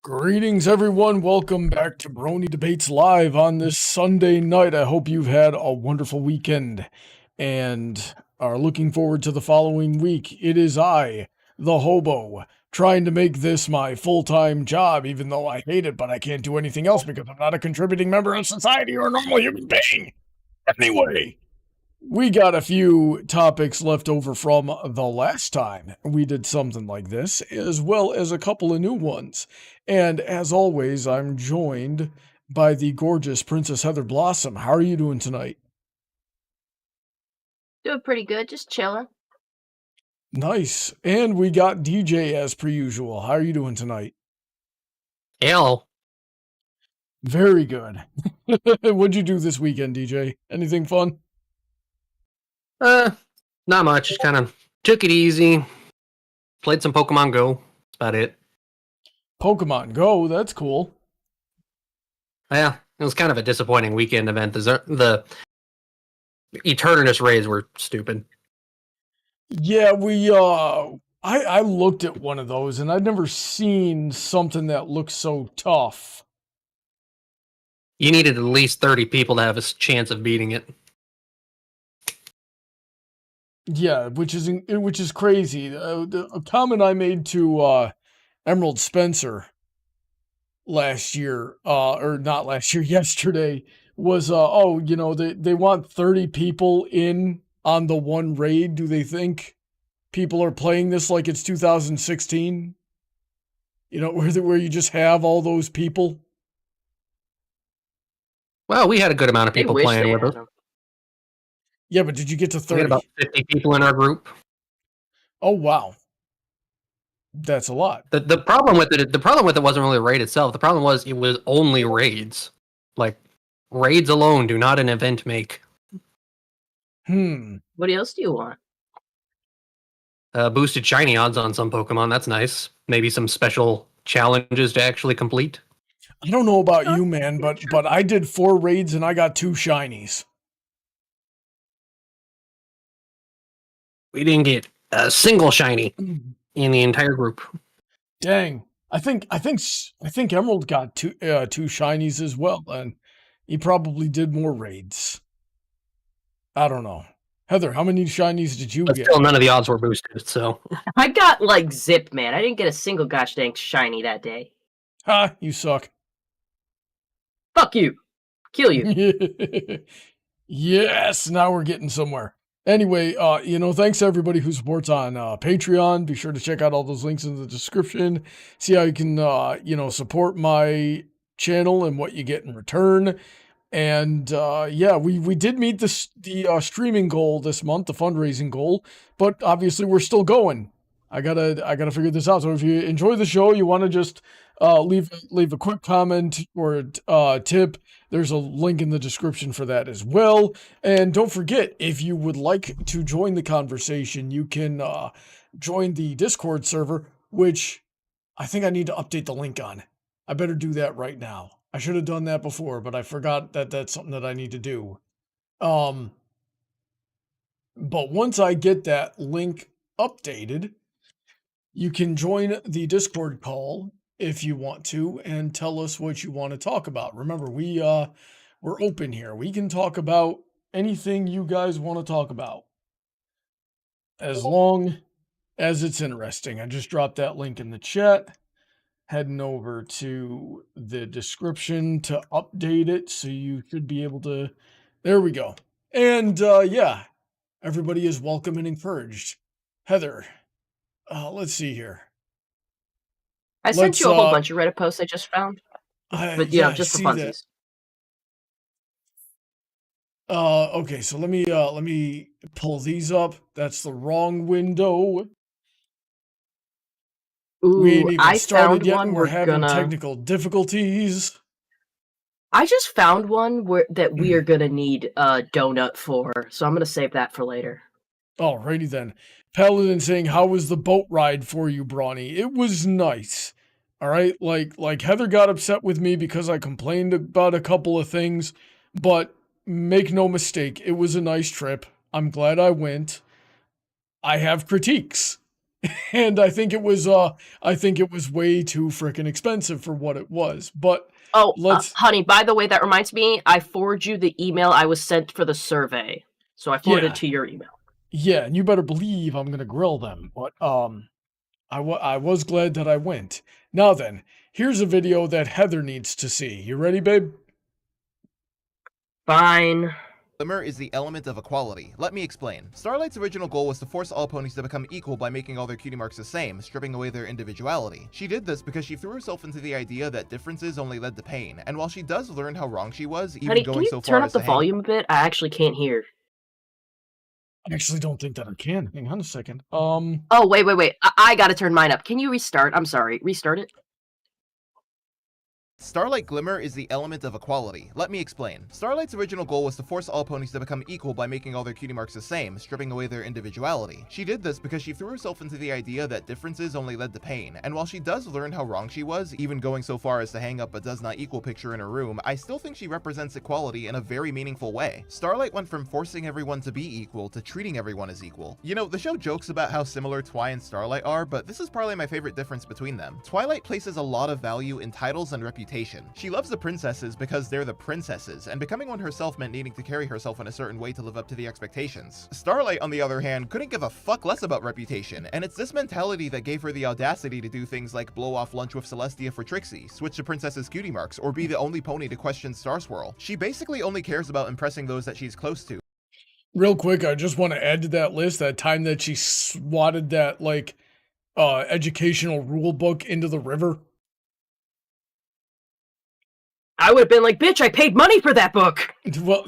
Greetings, everyone. Welcome back to Brony Debates Live on this Sunday night. I hope you've had a wonderful weekend and are looking forward to the following week. It is I, the hobo, trying to make this my full-time job, even though I hate it, but I can't do anything else because I'm not a contributing member of society or a normal human being. Anyway, we got a few topics left over from the last time we did something like this, as well as a couple of new ones. And as always, I'm joined by the gorgeous Princess Heather Blossom. How are you doing tonight? Doing pretty good, just chilling. Nice. And we got DJ as per usual. How are you doing tonight? Hello. Very good. What'd you do this weekend, DJ? Anything fun? Not much. Just kind of took it easy. Played some Pokemon Go. That's about it. Pokemon Go, that's cool. Yeah, it was kind of a disappointing weekend event. The Eternus raids were stupid. Yeah, I looked at one of those and I'd never seen something that looked so tough. You needed at least 30 people to have a chance of beating it. Yeah, which is crazy. A comment I made to Emerald Spencer last year, or not last year, yesterday, was, they want 30 people in on the one raid. Do they think people are playing this like it's 2016? You know, where you just have all those people? Well, we had a good amount of people playing with us. Yeah, but did you get to 30? We had about 50 people in our group. Oh, wow. That's a lot. The problem with it wasn't really the raid itself. The problem was it was only raids. Like, raids alone do not an event make. What else do you want? Boosted shiny odds on some Pokemon. That's nice. Maybe some special challenges to actually complete. I don't know about you, man, but I did 4 raids and I got 2 shinies. We didn't get a single shiny in the entire group. Dang. I think Emerald got 2 shinies as well, and he probably did more raids. I don't know. Heather, how many shinies did you get? Still, none of the odds were boosted, so. I got, like, zip, man. I didn't get a single gosh dang shiny that day. Ha, you suck. Fuck you. Kill you. Yes, now we're getting somewhere. Anyway, thanks to everybody who supports on Patreon. Be sure to check out all those links in the description. See how you can, support my channel and what you get in return. And, we did meet the streaming goal this month, the fundraising goal, but obviously we're still going. I gotta figure this out. So if you enjoy the show, you want to just leave a quick comment or tip, there's a link in the description for that as well. And don't forget, if you would like to join the conversation, you can join the Discord server, which I think I need to update the link on. I better do that right now. I should have done that before, but I forgot that that's something that I need to do. But once I get that link updated, you can join the Discord call if you want to and tell us what you want to talk about. Remember, we're open here. We can talk about anything you guys want to talk about, as long as it's interesting. I just dropped that link in the chat. Heading over to the description to update it, so you should be able to. There we go. And everybody is welcome and encouraged. Heather, let's see here. I sent you a whole bunch of Reddit posts I just found. But just for funsies. Okay, so let me pull these up. That's the wrong window. Ooh, we ain't even started yet, one and we're having technical difficulties. I just found one that we are gonna need a donut for, so I'm gonna save that for later. Alrighty then. Paladin saying, "How was the boat ride for you, Brony?" It was nice. All right, like Heather got upset with me because I complained about a couple of things, but make no mistake, it was a nice trip. I'm glad I went. I have critiques. And I think it was way too freaking expensive for what it was. But Oh, let's honey, by the way, that reminds me, I forwarded you the email I was sent for the survey. So I forwarded to your email. Yeah, and you better believe I'm gonna grill them. But I was glad that I went. Now then, here's a video that Heather needs to see. You ready, babe? Fine. Glimmer is the element of equality. Let me explain. Starlight's original goal was to force all ponies to become equal by making all their cutie marks the same, stripping away their individuality. She did this because she threw herself into the idea that differences only led to pain, and while she does learn how wrong she was, even Honey, going can you so far turn up as the to volume a bit? I actually can't hear. I actually don't think that I can. Hang on a second. Oh, wait. I gotta turn mine up. Can you restart? I'm sorry. Restart it. Starlight Glimmer is the element of equality. Let me explain. Starlight's original goal was to force all ponies to become equal by making all their cutie marks the same, stripping away their individuality. She did this because she threw herself into the idea that differences only led to pain, and while she does learn how wrong she was, even going so far as to hang up a does not equal picture in her room, I still think she represents equality in a very meaningful way. Starlight went from forcing everyone to be equal to treating everyone as equal. You know, the show jokes about how similar Twi and Starlight are, but this is probably my favorite difference between them. Twilight places a lot of value in titles and reputation. She loves the princesses because they're the princesses, and becoming one herself meant needing to carry herself in a certain way to live up to the expectations. Starlight, on the other hand, couldn't give a fuck less about reputation, and it's this mentality that gave her the audacity to do things like blow off lunch with Celestia for Trixie, switch to Princess's cutie marks, or be the only pony to question Star Swirl. She basically only cares about impressing those that she's close to. Real quick, I just want to add to that list that time that she swatted that, like, educational rule book into the river. I would have been like, bitch, I paid money for that book. Well,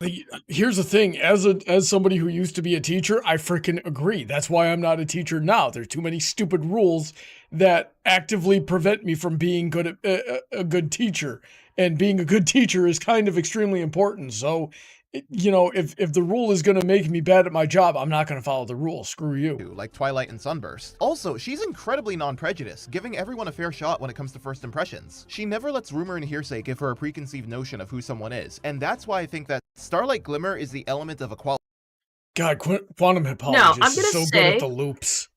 here's the thing. As somebody who used to be a teacher, I freaking agree. That's why I'm not a teacher now. There's too many stupid rules that actively prevent me from being good at a good teacher. And being a good teacher is kind of extremely important. So, you know, if the rule is going to make me bad at my job, I'm not going to follow the rule. Screw you. Like Twilight and Sunburst. Also, she's incredibly non-prejudiced, giving everyone a fair shot when it comes to first impressions. She never lets rumor and hearsay give her a preconceived notion of who someone is, and that's why I think that Starlight Glimmer is the element of equality. God, Quantum Hipologist Now, I'm is gonna so say, good at the loops.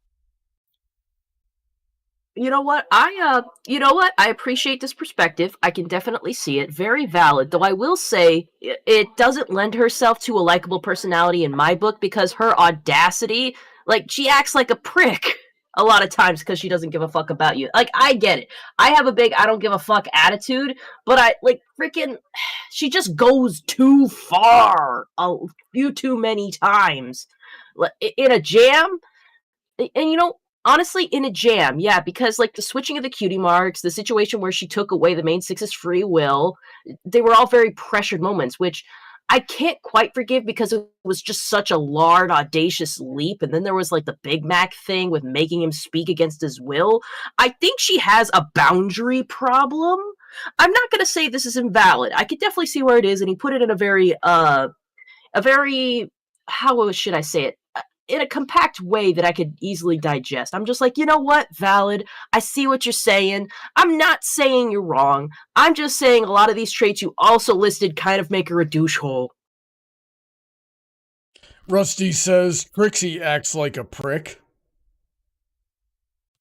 You know what? I appreciate this perspective. I can definitely see it. Very valid. Though I will say it doesn't lend herself to a likable personality in my book because her audacity, like, she acts like a prick a lot of times because she doesn't give a fuck about you. Like, I get it. I have a big I don't give a fuck attitude, but she just goes too far a few too many times. In a jam, and you know, honestly, in a jam, yeah, because, like, the switching of the cutie marks, the situation where she took away the main six's free will, they were all very pressured moments, which I can't quite forgive because it was just such a large, audacious leap. And then there was, like, the Big Mac thing with making him speak against his will. I think she has a boundary problem. I'm not going to say this is invalid. I could definitely see where it is, and he put it in a very, how should I say it? In a compact way that I could easily digest. I'm just like, you know what? Valid. I see what you're saying. I'm not saying you're wrong. I'm just saying a lot of these traits you also listed kind of make her a douchehole. Rusty says Trixie acts like a prick.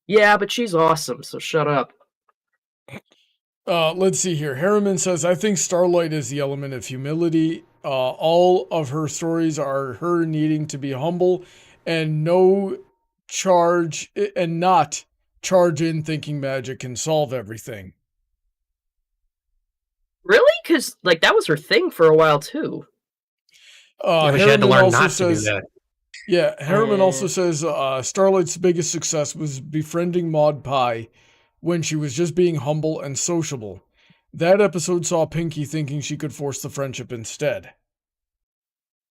Yeah, but she's awesome, so shut up. Let's see here. Harriman says, I think Starlight is the element of humility. All of her stories are her needing to be humble and not charge in thinking magic can solve everything. Really? Because, like, that was her thing for a while, too. She had to learn not to do that. Yeah, Harriman also says Starlight's biggest success was befriending Maud Pie when she was just being humble and sociable. That episode saw Pinky thinking she could force the friendship instead.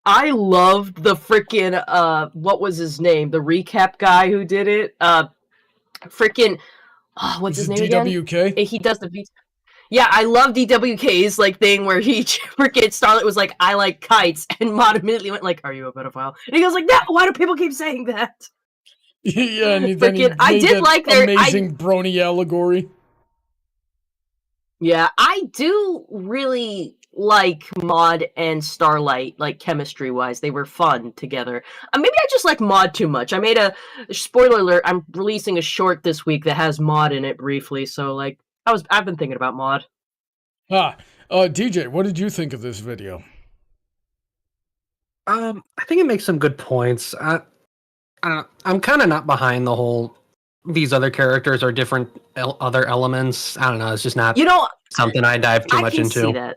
I loved the freaking, what was his name? The recap guy who did it? What's his name again? DWK? He does the beats. Yeah, I love DWK's, like, thing where he freaking Starlight was like, I like kites, and Maud immediately went like, are you a pedophile? And he goes like, no, why do people keep saying that? Yeah, and then he I did like their amazing Brony allegory. Yeah, I do really like Mod and Starlight, like chemistry-wise. They were fun together. Maybe I just like Mod too much. I made a spoiler alert. I'm releasing a short this week that has Mod in it briefly. So like, I've been thinking about Mod. DJ, what did you think of this video? I think it makes some good points. I'm kind of not behind the whole. These other characters are different other elements. I don't know. It's just not something I dive too much into. I can see that.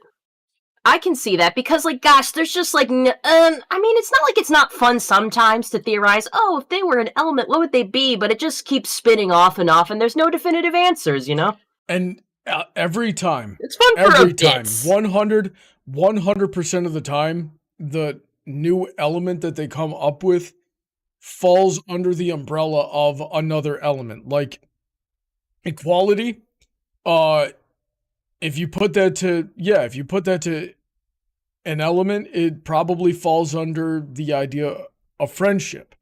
I can see that because, like, gosh, there's just like, I mean, it's not like it's not fun sometimes to theorize. Oh, if they were an element, what would they be? But it just keeps spinning off, and there's no definitive answers, you know. And every time, it's fun for every a time, bit. 100% of the time, the new element that they come up with falls under the umbrella of another element, like equality. If you put that to an element, it probably falls under the idea of friendship,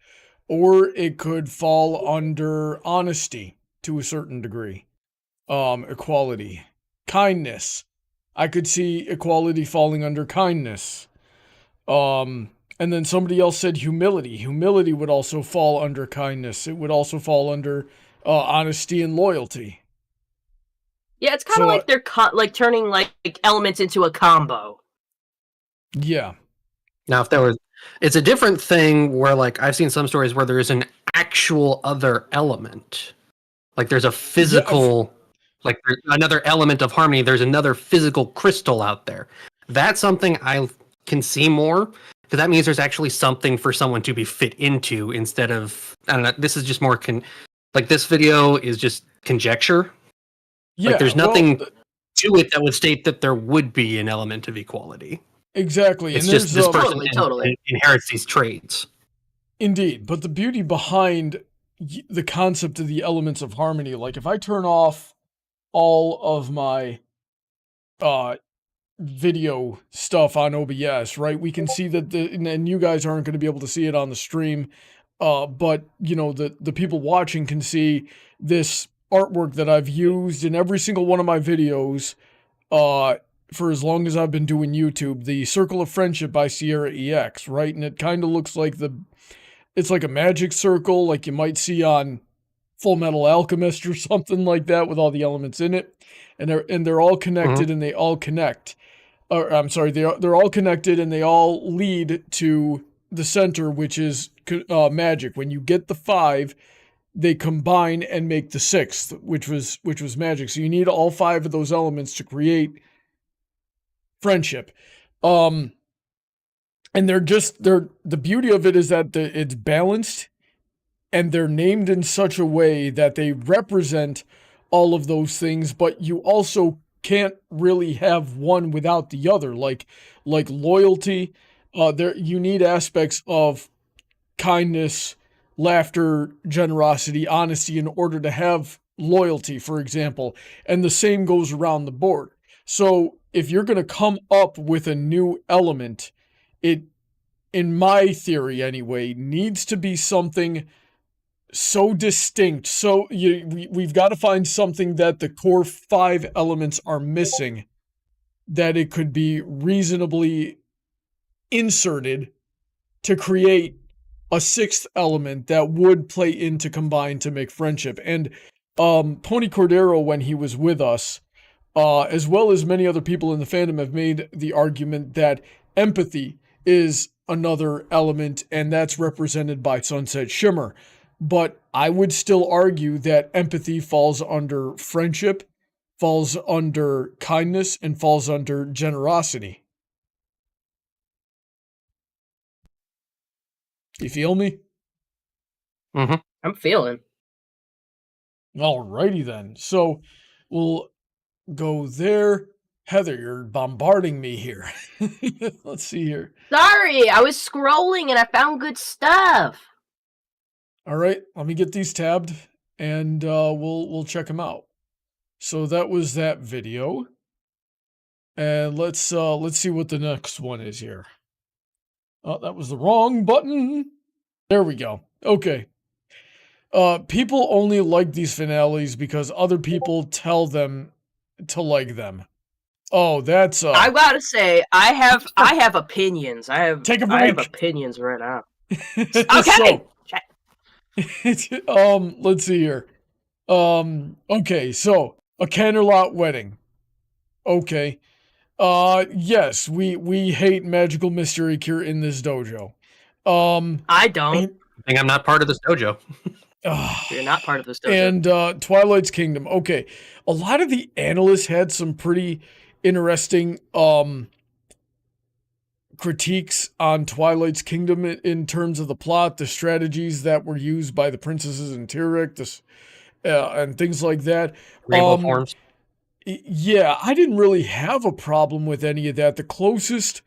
or it could fall under honesty to a certain degree. Equality, kindness. I could see equality falling under kindness. And then somebody else said humility. Humility would also fall under kindness. It would also fall under honesty and loyalty. Yeah, it's kind of like they're turning like elements into a combo. Yeah. Now, it's a different thing where, like, I've seen some stories where there's an actual other element. Like, there's a physical, like, there's another element of harmony. There's another physical crystal out there. That's something I can see more, because that means there's actually something for someone to be fit into instead of, I don't know, this is just more, like, this video is just conjecture. Yeah, like, there's nothing to it that would state that there would be an element of equality. Exactly. It's just this person totally inherits these traits. Indeed. But the beauty behind the concept of the elements of harmony, like if I turn off all of my video stuff on OBS, right, we can see that and you guys aren't going to be able to see it on the stream, but you know, the people watching can see this artwork that I've used in every single one of my videos for as long as I've been doing YouTube, the Circle of Friendship by Sierra EX, right? And it kind of looks like it's like a magic circle, like you might see on Full Metal Alchemist or something like that, with all the elements in it, and they're all connected, and they all connect. Or I'm sorry, they're all connected, and they all lead to the center, which is magic. When you get the 5, they combine and make the 6th, which was magic. So you need all 5 of those elements to create friendship. And the beauty of it is that it's balanced, and they're named in such a way that they represent all of those things, but you also can't really have one without the other. Like loyalty, you need aspects of kindness, laughter, generosity, honesty in order to have loyalty, for example. And the same goes around the board. So if you're going to come up with a new element, it, in my theory anyway, needs to be something so distinct. So we've got to find something that the core 5 elements are missing, that it could be reasonably inserted to create a 6th element that would play into combine to make friendship. And Pony Cordero, when he was with us, as well as many other people in the fandom, have made the argument that empathy is another element, and that's represented by Sunset Shimmer. But I would still argue that empathy falls under friendship, falls under kindness, and falls under generosity. You feel me? Mm-hmm. I'm feeling. Alrighty then. So we'll go there. Heather, you're bombarding me here. Let's see here. Sorry, I was scrolling and I found good stuff. All right, let me get these tabbed, and we'll check them out. So that was that video, and let's see what the next one is here. Oh, that was the wrong button. There we go. Okay. People only like these finales because other people tell them to like them. Oh, that's I gotta say, I have opinions. Take a I have break. opinions right now. Okay. Okay. Let's see here. Okay, so a Canterlot wedding. Okay. Yes, we hate magical mystery cure in this dojo. I don't. I think I'm not part of this dojo. You're not part of this dojo. And Twilight's Kingdom. Okay. A lot of the analysts had some pretty interesting critiques on Twilight's Kingdom in terms of the plot, the strategies that were used by the princesses and Tyrek, and things like that. Rainbow forms. Yeah, I didn't really have a problem with any of that. The closest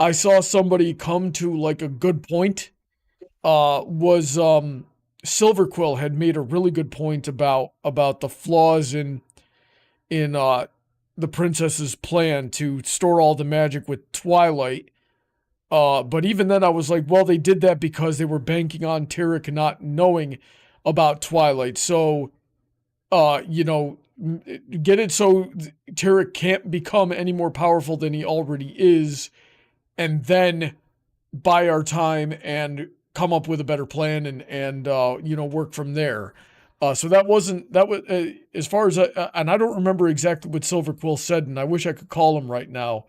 I saw somebody come to like a good point was Silverquill had made a really good point about the flaws in the princess's plan to store all the magic with Twilight. But even then I was like, well, they did that because they were banking on Tyrek not knowing about Twilight. So, get it so Tyrek can't become any more powerful than he already is, and then buy our time and come up with a better plan and work from there. So that was as far as and I don't remember exactly what Silverquill said, and I wish I could call him right now.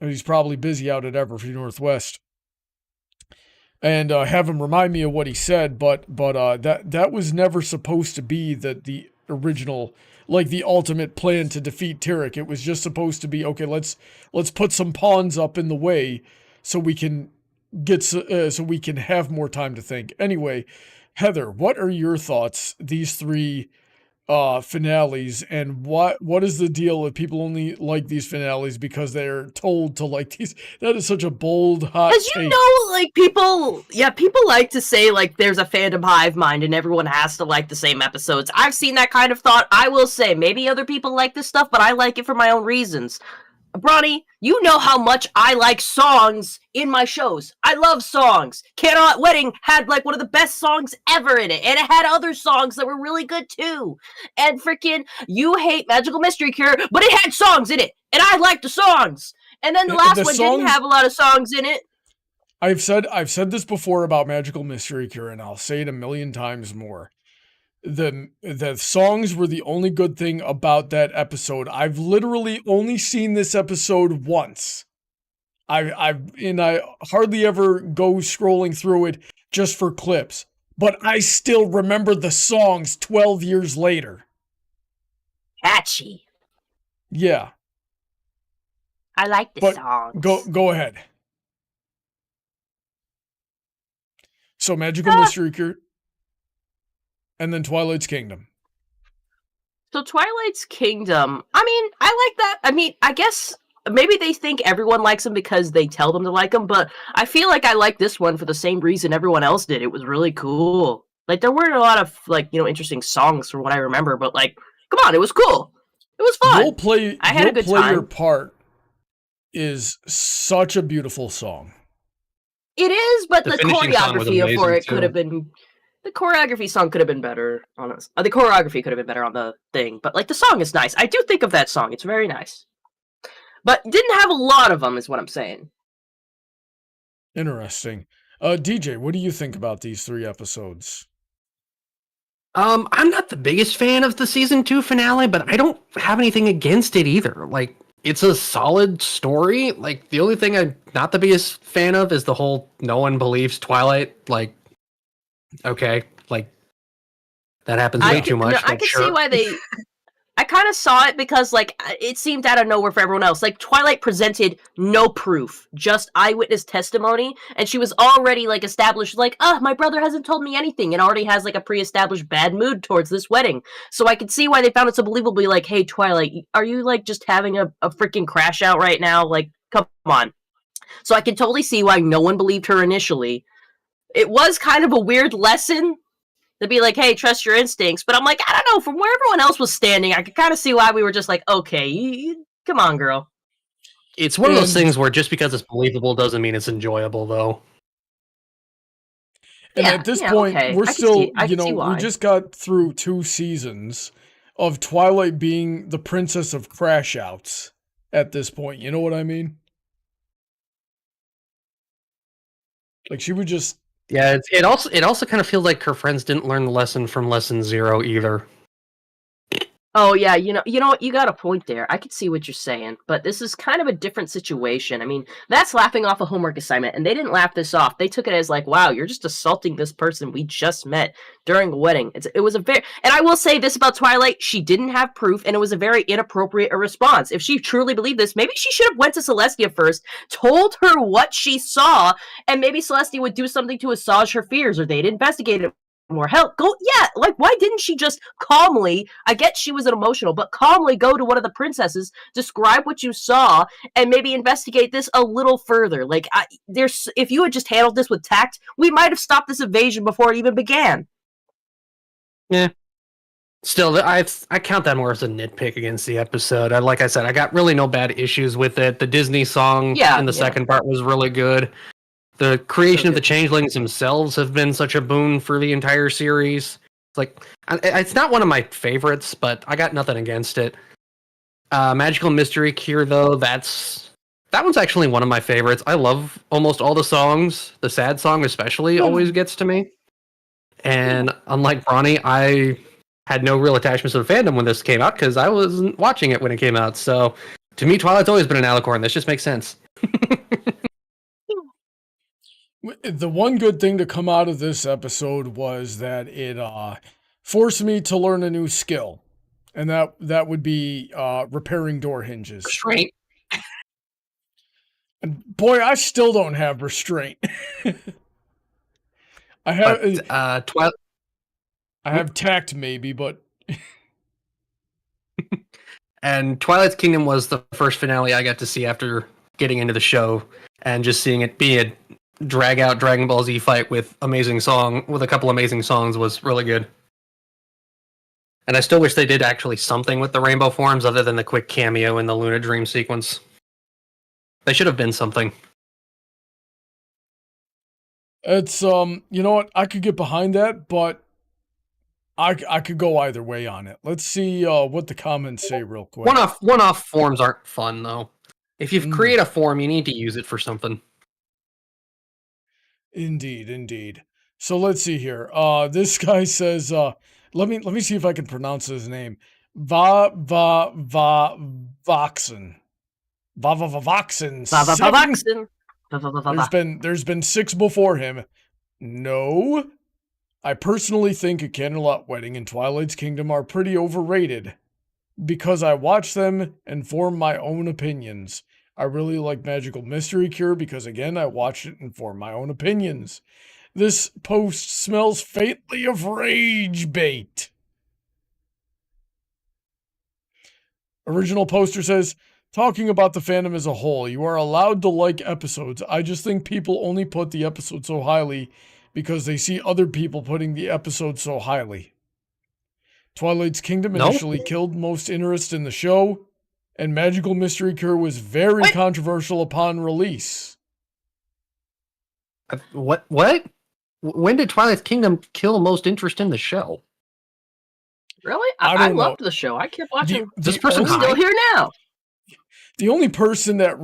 He's probably busy out at Everfree Northwest, and have him remind me of what he said. But that was never supposed to be the original, like the ultimate plan to defeat Tyrek. It was just supposed to be, okay, let's put some pawns up in the way so we can have more time to think. Anyway, Heather, what are your thoughts? These three finales, and what is the deal with people only like these finales because they're told to like these? That is such a bold hot take. People like to say like there's a fandom hive mind and everyone has to like the same episodes. I've seen that kind of thought. I will say maybe other people like this stuff, but I like it for my own reasons. Brony, you know how much I like songs in my shows. I love songs. Canterlot Wedding had like one of the best songs ever in it, and it had other songs that were really good too. And freaking, you hate Magical Mystery Cure, but it had songs in it, and I like the songs. And then the last one didn't have a lot of songs in it. I've said this before about Magical Mystery Cure, and I'll say it a million times more. The songs were the only good thing about that episode. I've literally only seen this episode once. I hardly ever go scrolling through it just for clips, but I still remember the songs 12 years later. Catchy. Yeah. I like the songs. Go ahead. So Magical Mystery Cure, and then Twilight's Kingdom. So Twilight's Kingdom, I mean, I like that. I mean, I guess maybe they think everyone likes them because they tell them to like them, but I feel like I like this one for the same reason everyone else did. It was really cool. Like, there weren't a lot of, like, interesting songs from what I remember, but, like, come on, it was cool. It was fun. I had a good time. Your part is such a beautiful song. It is, but the choreography for it could have been... The choreography song could have been better on us. The choreography could have been better on the thing, but like the song is nice. I do think of that song; it's very nice. But didn't have a lot of them, is what I'm saying. Interesting. DJ, what do you think about these 3 episodes? I'm not the biggest fan of the season 2 finale, but I don't have anything against it either. Like, it's a solid story. Like, the only thing I'm not the biggest fan of is the whole no one believes Twilight. Like, okay, like, that happens way too much. I could see why they... I kind of saw it because, like, it seemed out of nowhere for everyone else. Like, Twilight presented no proof, just eyewitness testimony, and she was already, like, established, like, my brother hasn't told me anything, and already has, like, a pre-established bad mood towards this wedding. So I could see why they found it so believably, like, hey, Twilight, are you, like, just having a freaking crash out right now? Like, come on. So I can totally see why no one believed her initially. It was kind of a weird lesson to be like, hey, trust your instincts. But I'm like, I don't know, from where everyone else was standing, I could kind of see why we were just like, okay, come on, girl. It's one of those things where just because it's believable doesn't mean it's enjoyable, though. And at this point, we're still, we just got through 2 seasons. of Twilight being the princess of crash outs at this point. You know what I mean? Like she would just. Yeah, it also kind of feels like her friends didn't learn the lesson from lesson 0 either. Oh yeah, you know what? You got a point there. I could see what you're saying, but this is kind of a different situation. I mean, that's laughing off a homework assignment, and they didn't laugh this off. They took it as like, "Wow, you're just assaulting this person we just met during a wedding." It was a very, and I will say this about Twilight: she didn't have proof, and it was a very inappropriate response. If she truly believed this, maybe she should have went to Celestia first, told her what she saw, and maybe Celestia would do something to assuage her fears, or they'd investigate it more. Hell, go, yeah, like, why didn't she just calmly, I get she was emotional, but calmly go to one of the princesses, describe what you saw, and maybe investigate this a little further. Like, if you had just handled this with tact, we might have stopped this invasion before it even began. Yeah. Still, I count that more as a nitpick against the episode. Like I said, I got really no bad issues with it. The Disney song in the second part was really good. The creation of the changelings themselves have been such a boon for the entire series. It's not one of my favorites, but I got nothing against it. Magical Mystery Cure, though, that one's actually one of my favorites. I love almost all the songs. The sad song especially always gets to me. And unlike Brony, I had no real attachment to the fandom when this came out because I wasn't watching it when it came out. So to me, Twilight's always been an alicorn. This just makes sense. The one good thing to come out of this episode was that it forced me to learn a new skill, and that would be repairing door hinges. Restraint. And boy, I still don't have restraint. I have Twilight. I have tact maybe, but. And Twilight's Kingdom was the first finale I got to see after getting into the show, and just seeing it be a drag out Dragon Ball Z fight with a couple amazing songs was really good. And I still wish they did actually something with the rainbow forms other than the quick cameo in the Luna Dream sequence. They should have been something. It's you know what, I could get behind that, but I could go either way on it. Let's see what the comments say real quick. One-off forms aren't fun though. If you create a form, you need to use it for something. Indeed. So let's see here. This guy says, let me see if I can pronounce his name. Voxen. Voxen. There's been 6 before him. No. I personally think A Candlelight Wedding and Twilight's Kingdom are pretty overrated because I watch them and form my own opinions. I really like Magical Mystery Cure because, again, I watched it and formed my own opinions. This post smells faintly of rage bait. Original poster says, talking about the fandom as a whole, you are allowed to like episodes. I just think people only put the episode so highly because they see other people putting the episode so highly. Twilight's Kingdom initially killed most interest in the show, and Magical Mystery Cure was very controversial upon release. What? When did Twilight's Kingdom kill most interest in the show? Really? I loved the show. I kept watching. This person's still here now. The only person that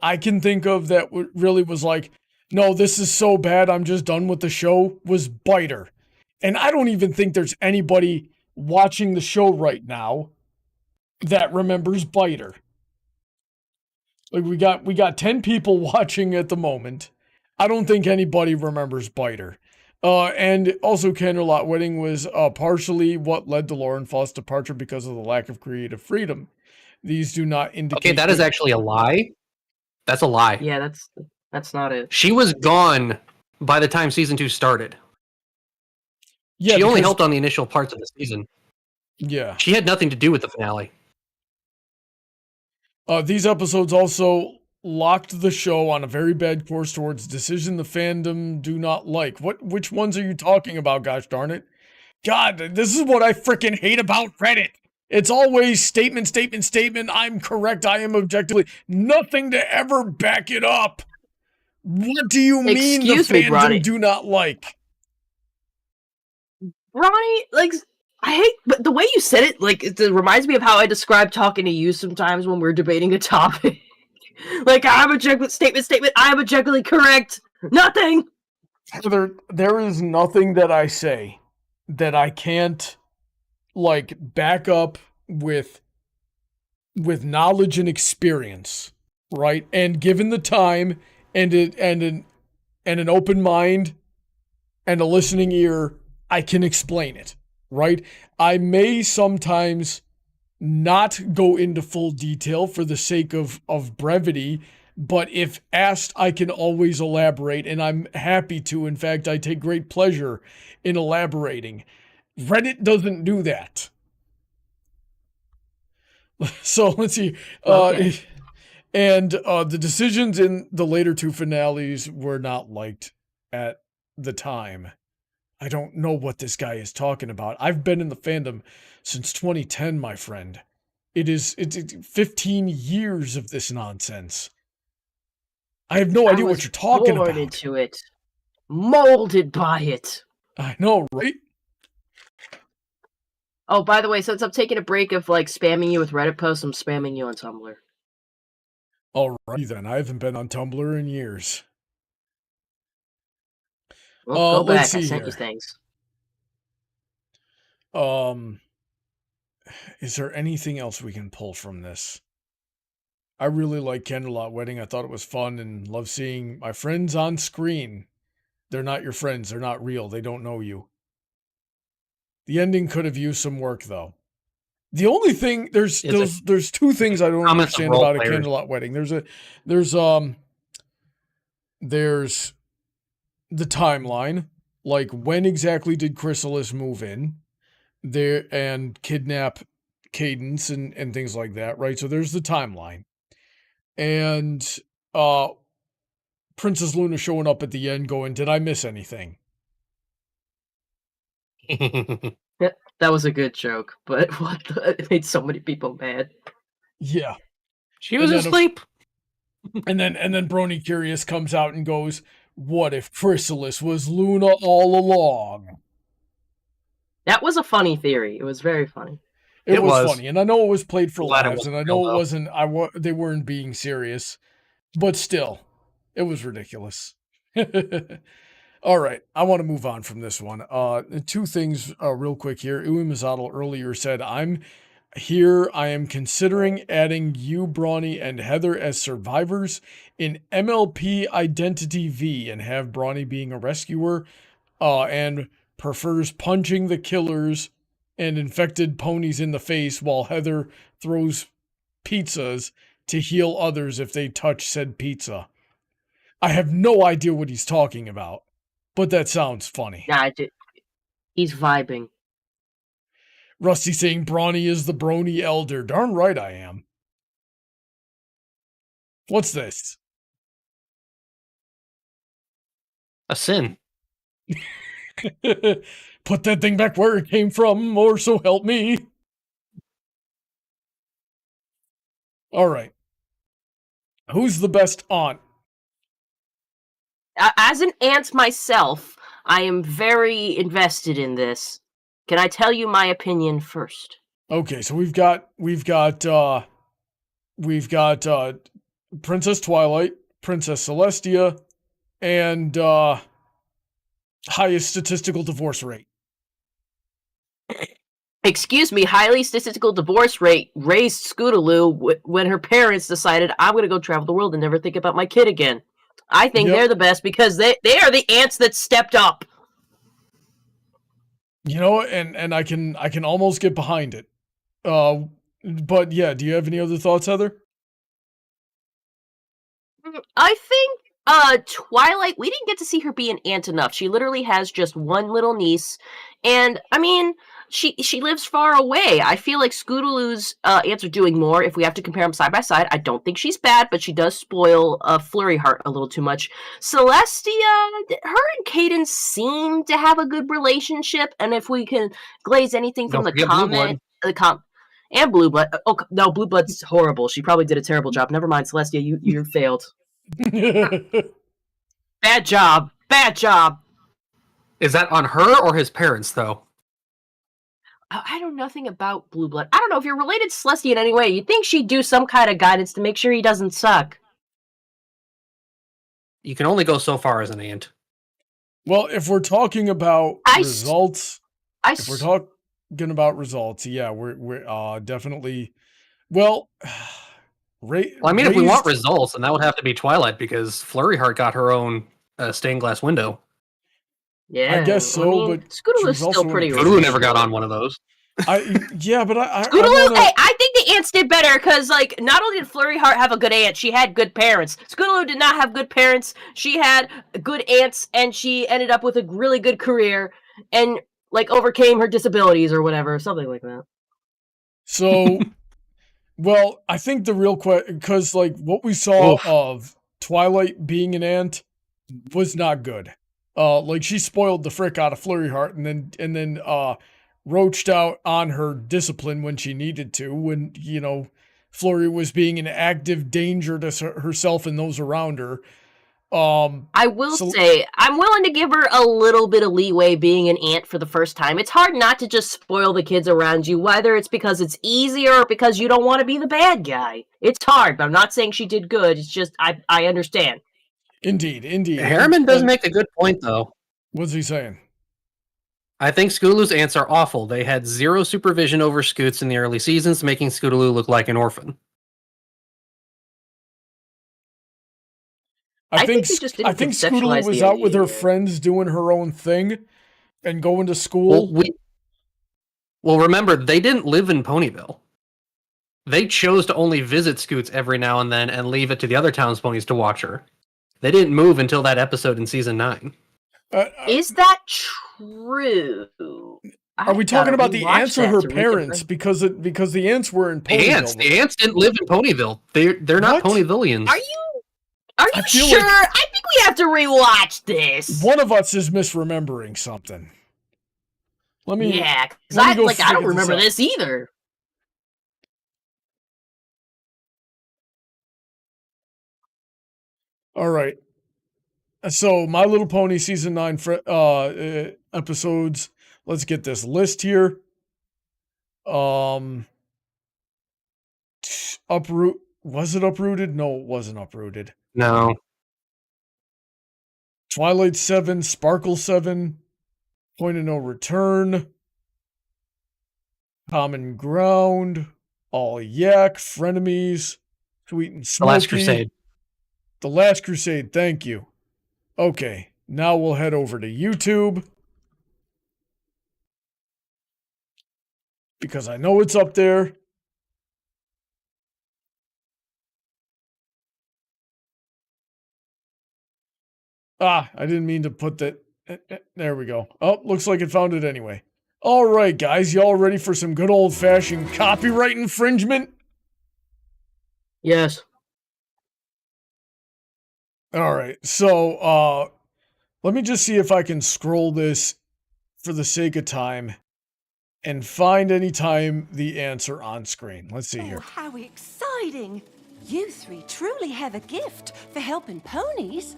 I can think of that really was like, no, this is so bad, I'm just done with the show, was Biter. And I don't even think there's anybody watching the show right now that remembers Biter. Like we got 10 people watching at the moment. I don't think anybody remembers Biter. And also Candlelight Wedding was partially what led to Lauren Foss' departure because of the lack of creative freedom. These do not indicate... Okay, that is actually a lie. That's a lie. Yeah, that's not it. She was gone by the time season 2 started. Yeah, she only helped on the initial parts of the season. Yeah. She had nothing to do with the finale. These episodes also locked the show on a very bad course towards decision the fandom do not like. Which ones are you talking about, gosh darn it? God, this is what I freaking hate about Reddit. It's always statement, I'm correct, I am objectively. Nothing to ever back it up. What do you mean the fandom do not like? Ronnie, like, I hate, but the way you said it, like, it reminds me of how I describe talking to you sometimes when we're debating a topic. Like, I'm objectively statement. I am objectively correct. Nothing. There is nothing that I say that I can't like back up with knowledge and experience, right? And given the time and an open mind and a listening ear, I can explain it, right? I may sometimes not go into full detail for the sake of brevity, but if asked, I can always elaborate, and I'm happy to. In fact, I take great pleasure in elaborating. Reddit doesn't do that. So let's see. Okay. And the decisions in the later two finales were not liked at the time. I don't know what this guy is talking about. I've been in the fandom since 2010, my friend. It's 15 years of this nonsense. I have no idea what you're talking born about. Into it, molded by it. I know, right? Oh, by the way, since I'm taking a break of like spamming you with Reddit posts, I'm spamming you on Tumblr. Alrighty then. I haven't been on Tumblr in years. Well, go let's back. I see sent you here. things. Is there anything else we can pull from this? I really like Candlelight Wedding. I thought it was fun and love seeing my friends on screen. They're not your friends. They're not real. They don't know you. The ending could have used some work, though. The only thing there's two things I don't understand about a Candlelight Wedding. There's the timeline, like when exactly did Chrysalis move in there and kidnap Cadence and things like that, right? So there's the timeline. And Princess Luna showing up at the end going, did I miss anything? That was a good joke, but it made so many people mad. Yeah. She was asleep. And then Brony Curious comes out and goes, what if Chrysalis was Luna all along? That was a funny theory. It was very funny. It was funny, and I know it was played for Glad it laughs, and I wasn't know real, it wasn't. They weren't being serious, but still, it was ridiculous. All right, I want to move on from this one. Two things real quick here. Uwe Mazzatl earlier said, I'm here. I am considering adding you, Brawny, and Heather as survivors in MLP Identity V and have Brawny being a rescuer and prefers punching the killers and infected ponies in the face while Heather throws pizzas to heal others if they touch said pizza. I have no idea what he's talking about, but that sounds funny. Nah, he's vibing. Rusty saying Brawny is the Brony Elder. Darn right I am. What's this? A sin. Put that thing back where it came from, or so help me. All right. Who's the best aunt? As an aunt myself, I am very invested in this. Can I tell you my opinion first? Okay, so we've got Princess Twilight, Princess Celestia, and highest statistical divorce rate. Excuse me, highly statistical divorce rate raised Scootaloo when her parents decided, I'm going to go travel the world and never think about my kid again. I think they're the best because they are the aunts that stepped up. You know, and I can almost get behind it. But yeah, do you have any other thoughts, Heather? I think Twilight, we didn't get to see her be an aunt enough. She literally has just one little niece, and I mean, she lives far away. I feel like Scootaloo's aunts are doing more. If we have to compare them side by side, I don't think she's bad, but she does spoil Flurry Heart a little too much. Celestia, her and Cadence seem to have a good relationship, and if we can glaze anything from the and Blue Blood. Oh no, Blue Blood's horrible. She probably did a terrible job. Never mind, Celestia, you failed. Bad job. Bad job. Is that on her or his parents, though? I know nothing about Blue Blood. I don't know if you're related to Celestia in any way. You'd think she'd do some kind of guidance to make sure he doesn't suck. You can only go so far as an ant. Well, if we're talking about results, yeah, we're definitely. Well, I mean, if we want results, then that would have to be Twilight, because Flurry Heart got her own stained glass window. Yeah, I guess so, but Scootaloo's still pretty. Scootaloo never got on one of those. Scootaloo. Hey, I think the ants did better because, like, not only did Flurry Heart have a good aunt, she had good parents. Scootaloo did not have good parents. She had good aunts, and she ended up with a really good career, and like overcame her disabilities or whatever, something like that. So, well, I think the real question, because like what we saw of Twilight being an ant was not good. Like she spoiled the frick out of Flurry Heart, and then roached out on her discipline when she needed to, when, you know, Flurry was being an active danger to herself and those around her. I will say, I'm willing to give her a little bit of leeway being an ant for the first time. It's hard not to just spoil the kids around you, whether it's because it's easier or because you don't want to be the bad guy. It's hard, but I'm not saying she did good. It's just, I understand. Indeed. Harriman does make a good point, though. What's he saying? I think Scootaloo's ants are awful. They had zero supervision over Scoots in the early seasons, making Scootaloo look like an orphan. I think Scootaloo was out with her friends doing her own thing and going to school. Well, remember, they didn't live in Ponyville. They chose to only visit Scoots every now and then and leave it to the other townsponies to watch her. They didn't move until that episode in season 9. Is that true? Are we talking about the ants or her parents? Because the ants were in Ponyville. The ants didn't live in Ponyville. They're not Ponyvillians. Are you sure? I think we have to rewatch this. One of us is misremembering something. Yeah, because I don't remember this either. All right. So, My Little Pony season 9 episodes. Let's get this list here. Was it Uprooted? No, it wasn't Uprooted. No. Twilight 7, Sparkle 7, Point of No Return, Common Ground, All Yak, Frenemies, Sweet and Smoky. The Last Crusade. The Last Crusade, thank you. Okay, now we'll head over to YouTube. Because I know it's up there. I didn't mean to put that. There we go. Oh, looks like it found it anyway. All right, guys, y'all ready for some good old-fashioned copyright infringement? Yes. All right, so let me just see if I can scroll this for the sake of time and find any time the answer on screen. Let's see here. Oh, how exciting! You three truly have a gift for helping ponies.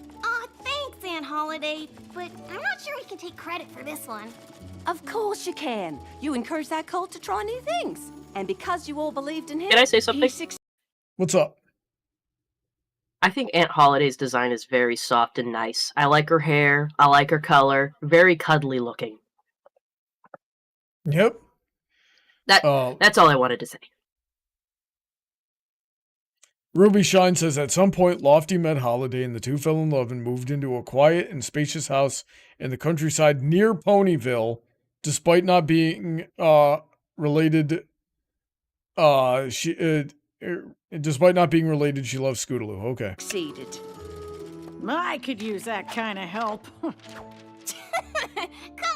Thanks, Aunt Holiday, but I'm not sure we can take credit for this one. Of course you can. You encouraged that cult to try new things. And because you all believed in him... Can I say something? What's up? I think Aunt Holiday's design is very soft and nice. I like her hair. I like her color. Very cuddly looking. Yep. That's all I wanted to say. Ruby Shine says, at some point, Lofty met Holiday and the two fell in love and moved into a quiet and spacious house in the countryside near Ponyville, despite not being related. Despite not being related, she loves Scootaloo. Okay. Succeeded. I could use that kind of help. Come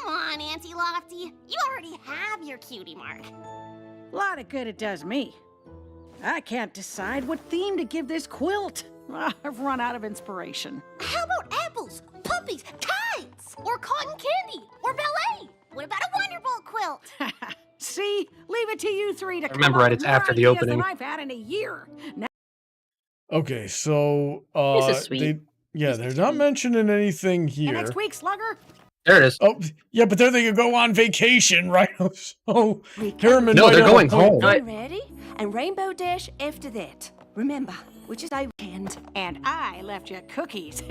on, Auntie Lofty. You already have your cutie mark. A lot of good it does me. I can't decide what theme to give this quilt. I've run out of inspiration. How about apples, puppies, kites, or cotton candy, or ballet? What about a Wonderbolt quilt? See? Leave it to you three to remember, right? It's after the opening. I've had in a year. Now okay, so this is sweet. they're not mentioning anything here. next week, Slugger. There it is. Oh, yeah, but then they could go on vacation, right? So Harriman No, might they're have a going point home. there. Ready? And Rainbow Dash after that. Remember, which is a weekend. And I left you cookies.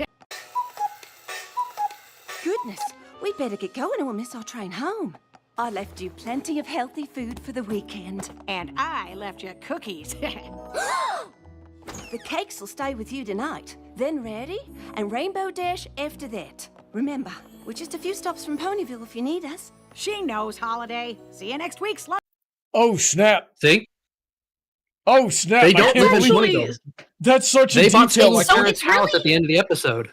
Goodness, we'd better get going or we'll miss our train home. I left you plenty of healthy food for the weekend. And I left you cookies. The cakes will stay with you tonight. Then ready? And Rainbow Dash after that. Remember, we're just a few stops from Ponyville if you need us. She knows, Holiday. See you next week, Slop. Oh, snap. See? Oh, snap. They I don't can't live in believe Ponyville. that's such a They bought detail. Scoot's So parents' it's house really- at the end of the episode.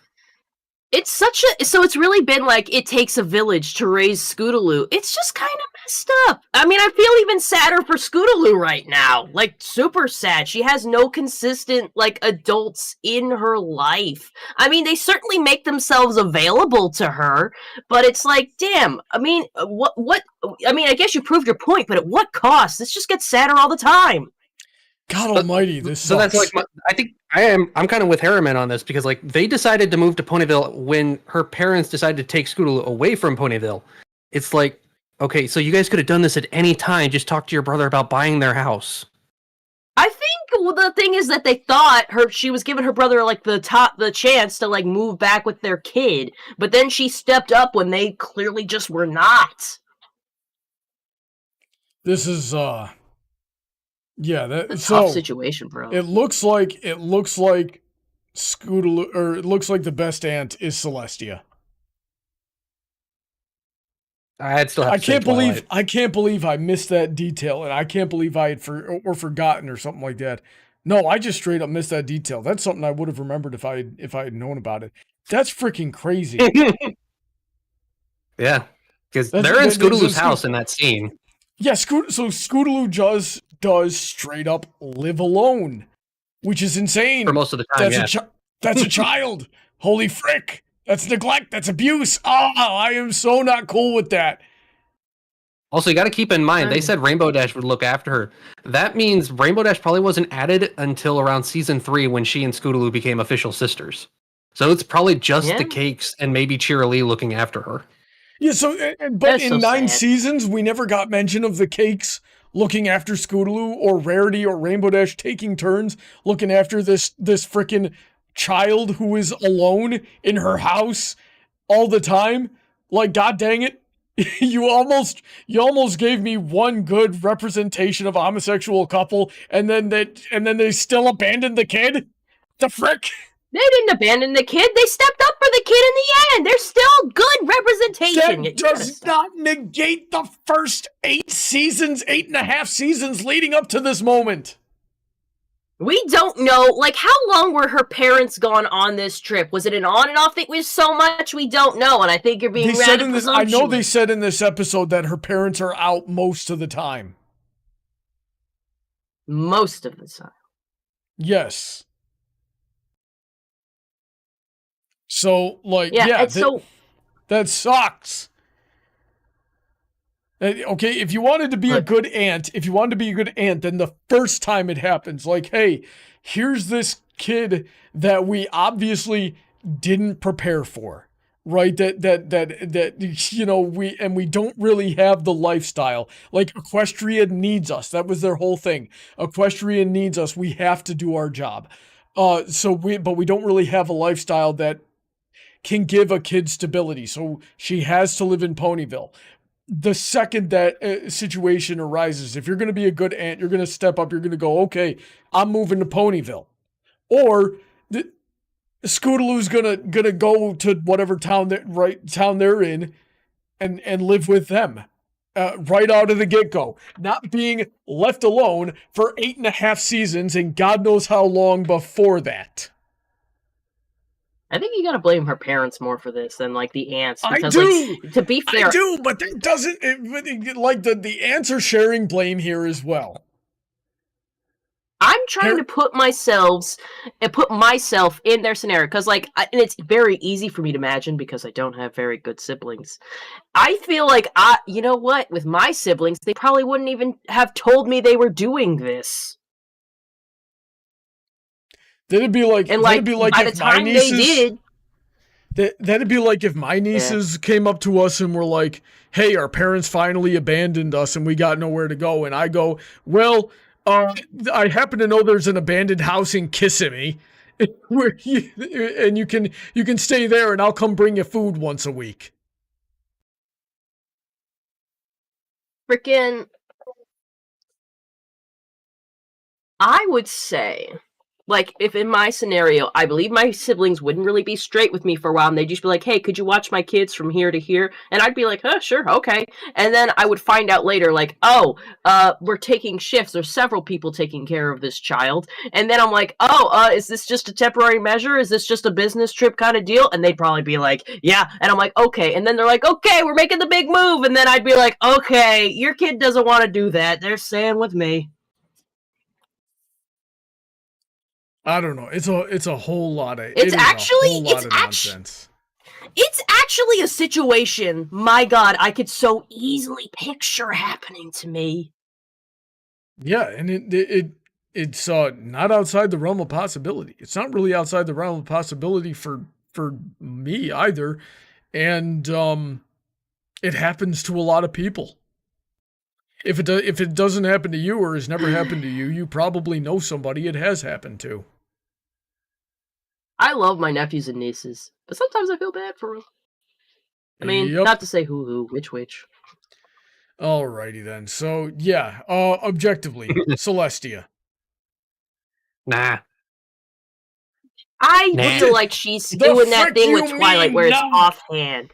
It's such a so it's really been like it takes a village to raise Scootaloo. It's just kind of messed up. I mean, I feel even sadder for Scootaloo right now. Like super sad. She has no consistent like adults in her life. I mean, they certainly make themselves available to her, but it's like, damn. I mean, what I mean, I guess you proved your point, but at what cost? This just gets sadder all the time. God But- almighty, this So sucks. that's like, I'm kind of with Harriman on this because like they decided to move to Ponyville when her parents decided to take Scootaloo away from Ponyville. It's like, okay, so you guys could have done this at any time. Just talk to your brother about buying their house. I think the thing is that they thought she was giving her brother like the chance to like move back with their kid, but then she stepped up when they clearly just were not. This is yeah, that It's a so tough situation, bro. it looks like Scootaloo, or it looks like the best aunt is Celestia. I'd still have I to say can't believe I missed that detail, and I can't believe I had forgotten or something like that. No, I just straight up missed that detail. That's something I would have remembered if I had known about it. That's freaking crazy. Yeah, because That's- they're in that- Scootaloo's that's- house in that scene. Yeah, so Scootaloo does straight up live alone, which is insane. For most of the time, That's a child. Holy frick. That's neglect. That's abuse. Oh, I am so not cool with that. Also, you got to keep in mind, they said Rainbow Dash would look after her. That means Rainbow Dash probably wasn't added until around season 3 when she and Scootaloo became official sisters. So it's probably just Yeah. the cakes and maybe Cheerilee looking after her. Yeah, so but That's in so 9 sad. seasons, we never got mention of the cakes looking after Scootaloo or Rarity or Rainbow Dash taking turns looking after this frickin' child who is alone in her house all the time. Like, god dang it. You almost gave me one good representation of a homosexual couple, and then they still abandoned the kid? The frick? They didn't abandon the kid. They stepped up for the kid in the end. They're still good representation. That does not negate the first 8.5 seasons leading up to this moment. We don't know, like, how long were her parents gone on this trip? Was it an on and off thing? There's so much we don't know, and I think you're being They said rather in this, I know they presumptuous. said in this episode that her parents are out most of the time. Most of the time. Yes. So, like, Yeah, and that sucks. Okay, if you wanted to be a good aunt, then the first time it happens, like, hey, here's this kid that we obviously didn't prepare for, right? That you know, we don't really have the lifestyle. Like, Equestria needs us. That was their whole thing. Equestria needs us. We have to do our job. But we don't really have a lifestyle that can give a kid stability. So she has to live in Ponyville. The second that situation arises, if you're going to be a good aunt, you're going to step up. You're going to go, okay, I'm moving to Ponyville. Or Scootaloo's gonna go to whatever town they're in and live with them right out of the get-go. Not being left alone for 8.5 seasons and God knows how long before that. I think you gotta blame her parents more for this than, like, the aunts. I Because, do! like, to be fair, I do, but that doesn't... like, the ants are sharing blame here as well. I'm trying to put myself in their scenario, because, like, and it's very easy for me to imagine because I don't have very good siblings. I feel like, you know what, with my siblings, they probably wouldn't even have told me they were doing this. It'd be like And, like, by the if my time they nieces... did... That'd be like if my nieces came up to us and were like, hey, our parents finally abandoned us and we got nowhere to go. And I go, well, I happen to know there's an abandoned house in Kissimmee where you can stay there and I'll come bring you food once a week. Frickin', I would say, like, if in my scenario, I believe my siblings wouldn't really be straight with me for a while, and they'd just be like, hey, could you watch my kids from here to here? And I'd be like, sure, okay. And then I would find out later, like, we're taking shifts. There's several people taking care of this child. And then I'm like, is this just a temporary measure? Is this just a business trip kind of deal? And they'd probably be like, yeah. And I'm like, okay. And then they're like, okay, we're making the big move. And then I'd be like, okay, your kid doesn't want to do that. They're staying with me. I don't know. It's a whole lot of nonsense. It's actually a situation, my God, I could so easily picture happening to me. Yeah, and it's not outside the realm of possibility. It's not really outside the realm of possibility for me either. And it happens to a lot of people. If it doesn't happen to you or has never happened to you, you probably know somebody it has happened to. I love my nephews and nieces, but sometimes I feel bad for them. I mean, not to say who, which. Alrighty then. So, yeah, objectively, Celestia. Nah. I feel like she's doing that thing with Twilight where it's offhand.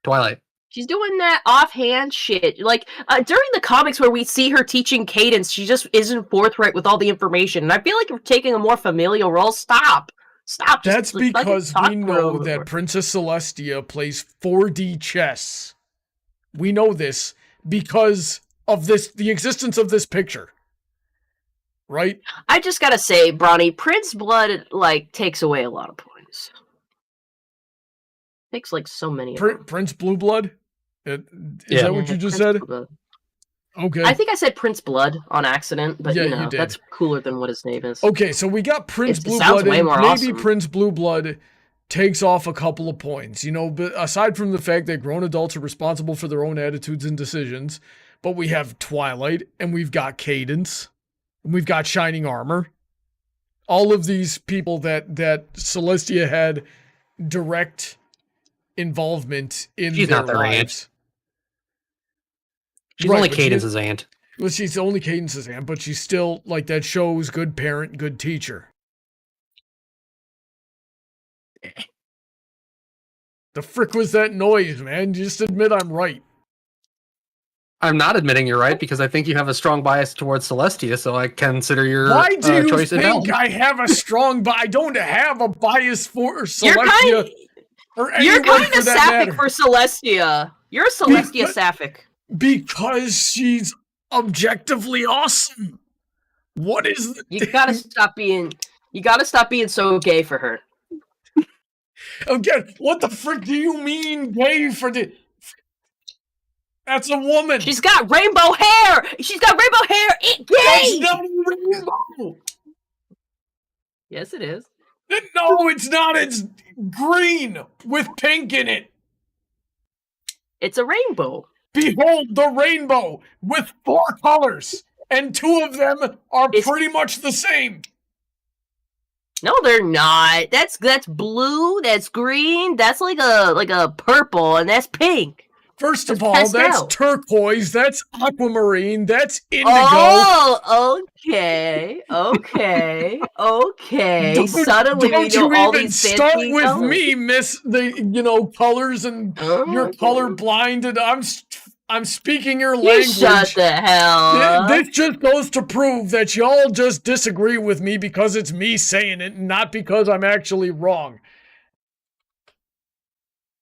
Twilight. She's doing that offhand shit. Like, during the comics where we see her teaching Cadence, she just isn't forthright with all the information. And I feel like you're taking a more familial role. Stop. That's because we know that Princess Celestia plays 4D chess. We know this because of the existence of this picture. Right? I just gotta say, Brony, Prince Blood, like, takes away a lot of points. Takes, like, so many of them. Prince Blue Blood? Is that what you just said? Blood. Okay. I think I said Prince Blood on accident, but you did. That's cooler than what his name is. Okay, so we got Prince Blue sounds Blood, way and more maybe awesome. Prince Blue Blood takes off a couple of points, but aside from the fact that grown adults are responsible for their own attitudes and decisions, but we have Twilight, and we've got Cadence, and we've got Shining Armor. All of these people that Celestia had direct involvement in She's their not their lives. aunt. She's only Cadence's aunt. Well, she's only Cadence's aunt, but she's still, like, that show's good parent, good teacher. The frick was that noise, man? Just admit I'm right. I'm not admitting you're right because I think you have a strong bias towards Celestia, so I consider your Why do you choice think I have a strong bias? I don't have a bias for Celestia. You're kind of sapphic for Celestia. You're a Celestia sapphic. Because she's objectively awesome. What is the You gotta stop being so gay for her. Again, what the frick do you mean gay for the... That's a woman. She's got rainbow hair. Gay. That's not rainbow. Yes, it is. No, it's not. It's green with pink in it. It's a rainbow. Behold the rainbow with 4 colors, and 2 of them are pretty much the same. No, they're not. That's blue. That's green. That's like a purple, and that's pink. First of all, that's turquoise. That's aquamarine. That's indigo. Oh, okay. Suddenly we know all these fancy start with colors. me, miss the colors, and you're colorblind, and I'm speaking your language. Shut the hell up. This just goes to prove that y'all just disagree with me because it's me saying it, not because I'm actually wrong.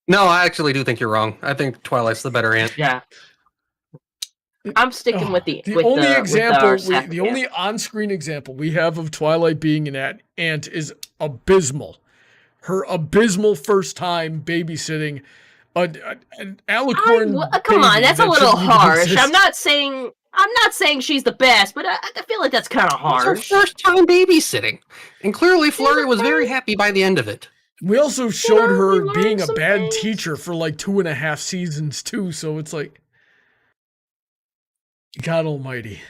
No, I actually do think you're wrong. I think Twilight's the better aunt. Yeah. I'm sticking with the only on-screen example we have of Twilight being an aunt is abysmal. Her abysmal first time babysitting an alicorn. Come on, that's a little harsh. I'm not saying she's the best, but I feel like that's kind of harsh. It's her first time babysitting, and clearly Flurry was very happy by the end of it. We also showed we her learned being a some bad things. teacher for like 2.5 seasons too, so it's like, God almighty.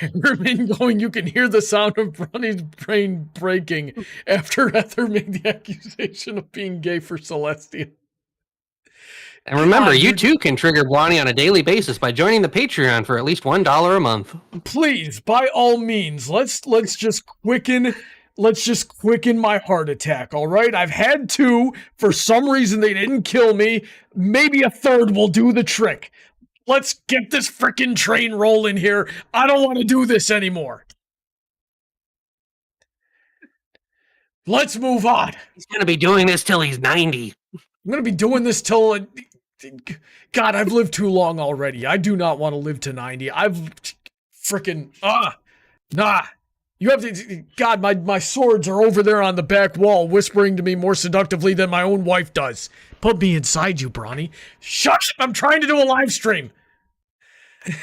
Herman going, you can hear the sound of Brony's brain breaking after Heather made the accusation of being gay for Celestia. And remember, God, you dude. too can trigger Blondie on a daily basis by joining the Patreon for at least $1 a month. Please, by all means, let's just quicken my heart attack, all right? I've had 2. For some reason, they didn't kill me. Maybe a 3rd will do the trick. Let's get this frickin' train rolling here. I don't want to do this anymore. Let's move on. He's going to be doing this till he's 90. I'm going to be doing this till... God, I've lived too long already. I do not want to live to 90. I've frickin'... Nah. You have to... God, my swords are over there on the back wall whispering to me more seductively than my own wife does. Put me inside you, Brony. Shut up! I'm trying to do a live stream.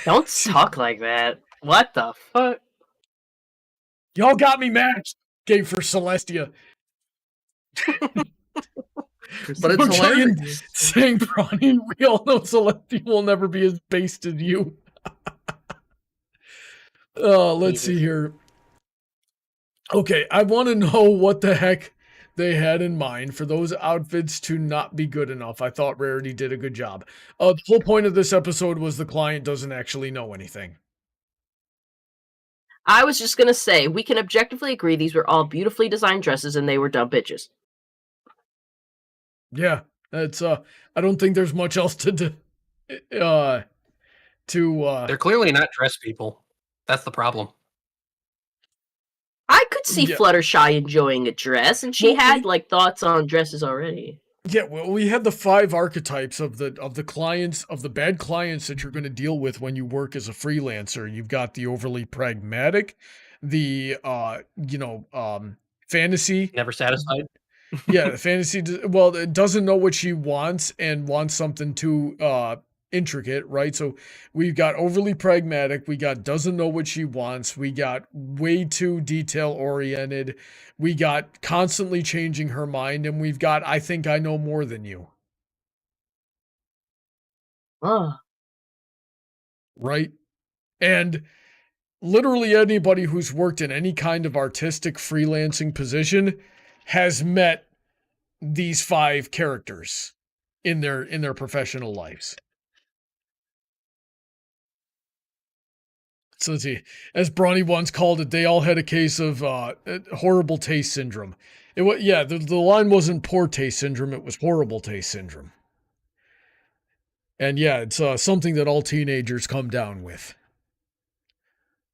Don't talk like that. What the fuck? Y'all got me mad. Gay for Celestia. But it's Okay, hilarious. saying Brony, we all know Celestia will never be as based as you. Let's see here. Okay, I want to know what the heck they had in mind for those outfits to not be good enough. I thought Rarity did a good job. The whole point of this episode was the client doesn't actually know anything. I was just gonna say, we can objectively agree these were all beautifully designed dresses and they were dumb bitches. Yeah, that's I don't think there's much else to do. They're clearly not dress people. That's the problem. I could see Yeah. Fluttershy enjoying a dress, and she Well, had like thoughts on dresses already. Yeah, well, we had the 5 archetypes of the clients, of the bad clients that you're going to deal with when you work as a freelancer. You've got the overly pragmatic, the fantasy. Never satisfied. Yeah, the fantasy. Well, it doesn't know what she wants and wants something too intricate, right? So we've got overly pragmatic. We got doesn't know what she wants. We got way too detail oriented. We got constantly changing her mind, and we've got I think I know more than you. Oh, Right? And literally anybody who's worked in any kind of artistic freelancing position has met these 5 characters in their professional lives. So let's see. As Brony once called it, they all had a case of horrible taste syndrome. It was the line wasn't poor taste syndrome, it was horrible taste syndrome. And yeah, it's something that all teenagers come down with.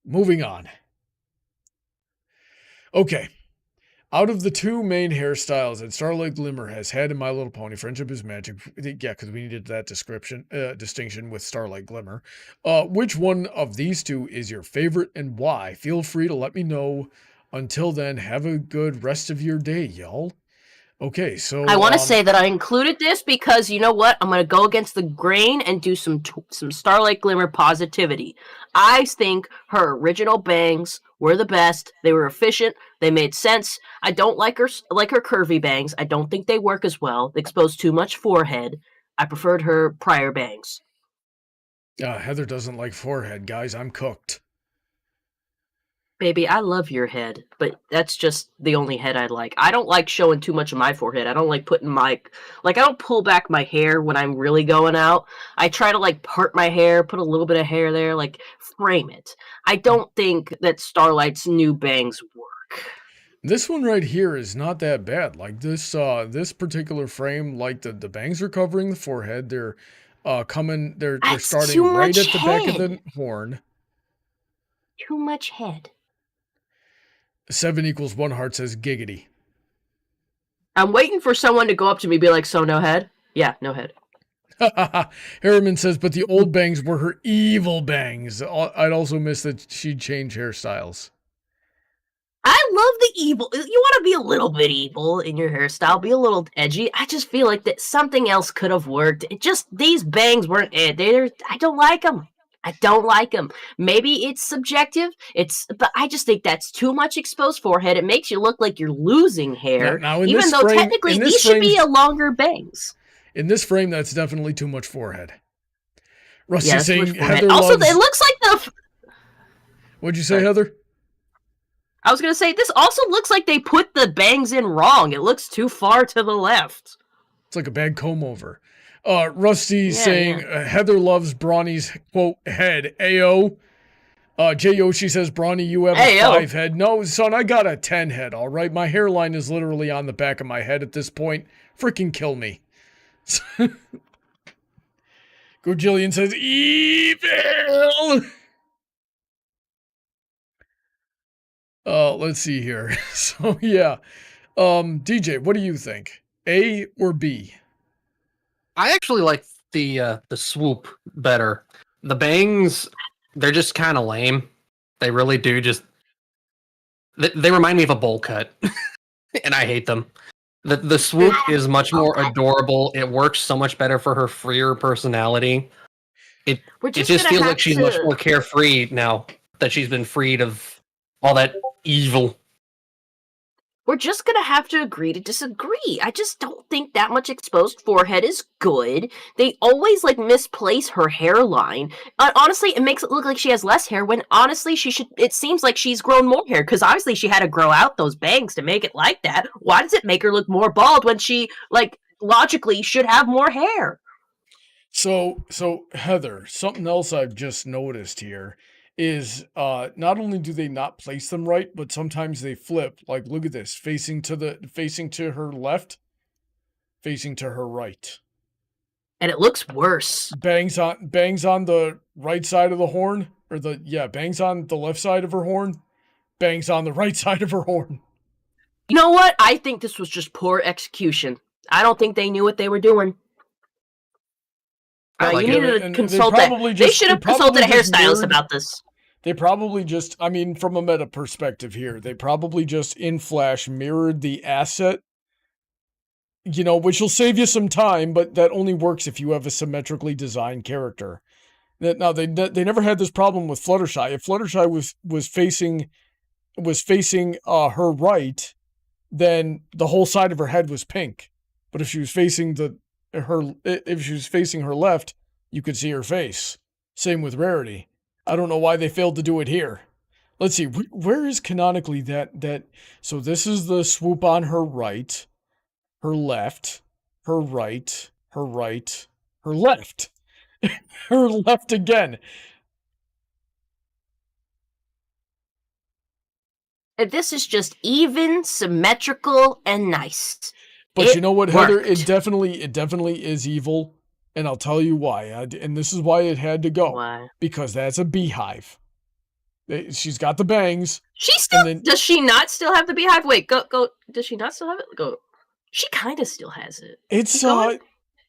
Moving on. Okay. Out of the 2 main hairstyles that Starlight Glimmer has had in My Little Pony, Friendship is Magic, yeah, because we needed that distinction with Starlight Glimmer. Which one of these 2 is your favorite and why? Feel free to let me know. Until then, have a good rest of your day, y'all. Okay, so I want to say that I included this because you know what? I'm going to go against the grain and do some Starlight Glimmer positivity. I think her original bangs were the best. They were efficient. They made sense. I don't like her curvy bangs. I don't think they work as well. They expose too much forehead. I preferred her prior bangs. Heather doesn't like forehead, guys. I'm cooked. Baby, I love your head, but that's just the only head I like. I don't like showing too much of my forehead. I don't like putting I don't pull back my hair when I'm really going out. I try to part my hair, put a little bit of hair there, frame it. I don't think that Starlight's new bangs work. This one right here is not that bad. Like this particular frame, like the bangs are covering the forehead. They're they're That's starting too right much at the back of head. the horn. Too much head. 7 equals 1 heart says giggity. I'm waiting for someone to go up to me and be like, so no head? Yeah, no head. Harriman says, but the old bangs were her evil bangs. I'd also miss that she'd change hairstyles. I love the evil. You want to be a little bit evil in your hairstyle, be a little edgy. I just feel like that something else could have worked. These bangs weren't it. I don't like them. I don't like them. Maybe it's subjective. But I just think that's too much exposed forehead. It makes you look like you're losing hair, Now in even this though frame, technically in this these should be frame- a longer bangs. In this frame, that's definitely too much forehead. Rusty Yeah, that's too saying much forehead. Heather Also, loves... it looks like the. What'd you say, Sorry. Heather? I was gonna say this also looks like they put the bangs in wrong. It looks too far to the left. It's like a bad comb over. Rusty Yeah, saying Heather loves Brawny's quote head. Ayo. J Yoshi says, Brawny, you have a Ayo. 5 head. No, son, I got a 10 head, all right? My hairline is literally on the back of my head at this point. Freaking kill me. Gojillion says, evil! Let's see here. So, yeah. DJ, what do you think? A or B? I actually like the swoop better. The bangs, they're just kind of lame. They really do just... They remind me of a bowl cut. And I hate them. The swoop is much more adorable. It works so much better for her freer personality. It just feels like she's much more carefree now that she's been freed of all that evil. We're just gonna have to agree to disagree. I just don't think that much exposed forehead is good. They always like misplace her hairline. Honestly, it makes it look like she has less hair when honestly she should. It seems like she's grown more hair because obviously she had to grow out those bangs to make it like that. Why does it make her look more bald when she like logically should have more hair? So Heather, something else I've just noticed here is not only do they not place them right, but sometimes they flip. Like, look at this, facing to her left, facing to her right. And it looks worse. Bangs on the right side of the horn, or bangs on the left side of her horn, bangs on the right side of her horn. You know what? I think this was just poor execution. I don't think they knew what they were doing. You needed to consult they should have consulted a hairstylist about this. They probably just, I mean, from a meta perspective here, they probably just in Flash mirrored the asset, which will save you some time, but that only works if you have a symmetrically designed character. Now, they never had this problem with Fluttershy. If Fluttershy was facing her right, then the whole side of her head was pink. But if she was facing her left, you could see her face. Same with Rarity. I don't know why they failed to do it here. Let's see, where is canonically that? So this is the swoop on her right, her left, her right, her right, her left, her left again. And this is just even, symmetrical, and nice. But you know what, Heather? Worked. It definitely is evil. And I'll tell you why. And this is why it had to go. Why? Because that's a beehive. She's got the bangs. Does she not still have the beehive? Wait, go. Does she not still have it? Go. She kind of still has it. It's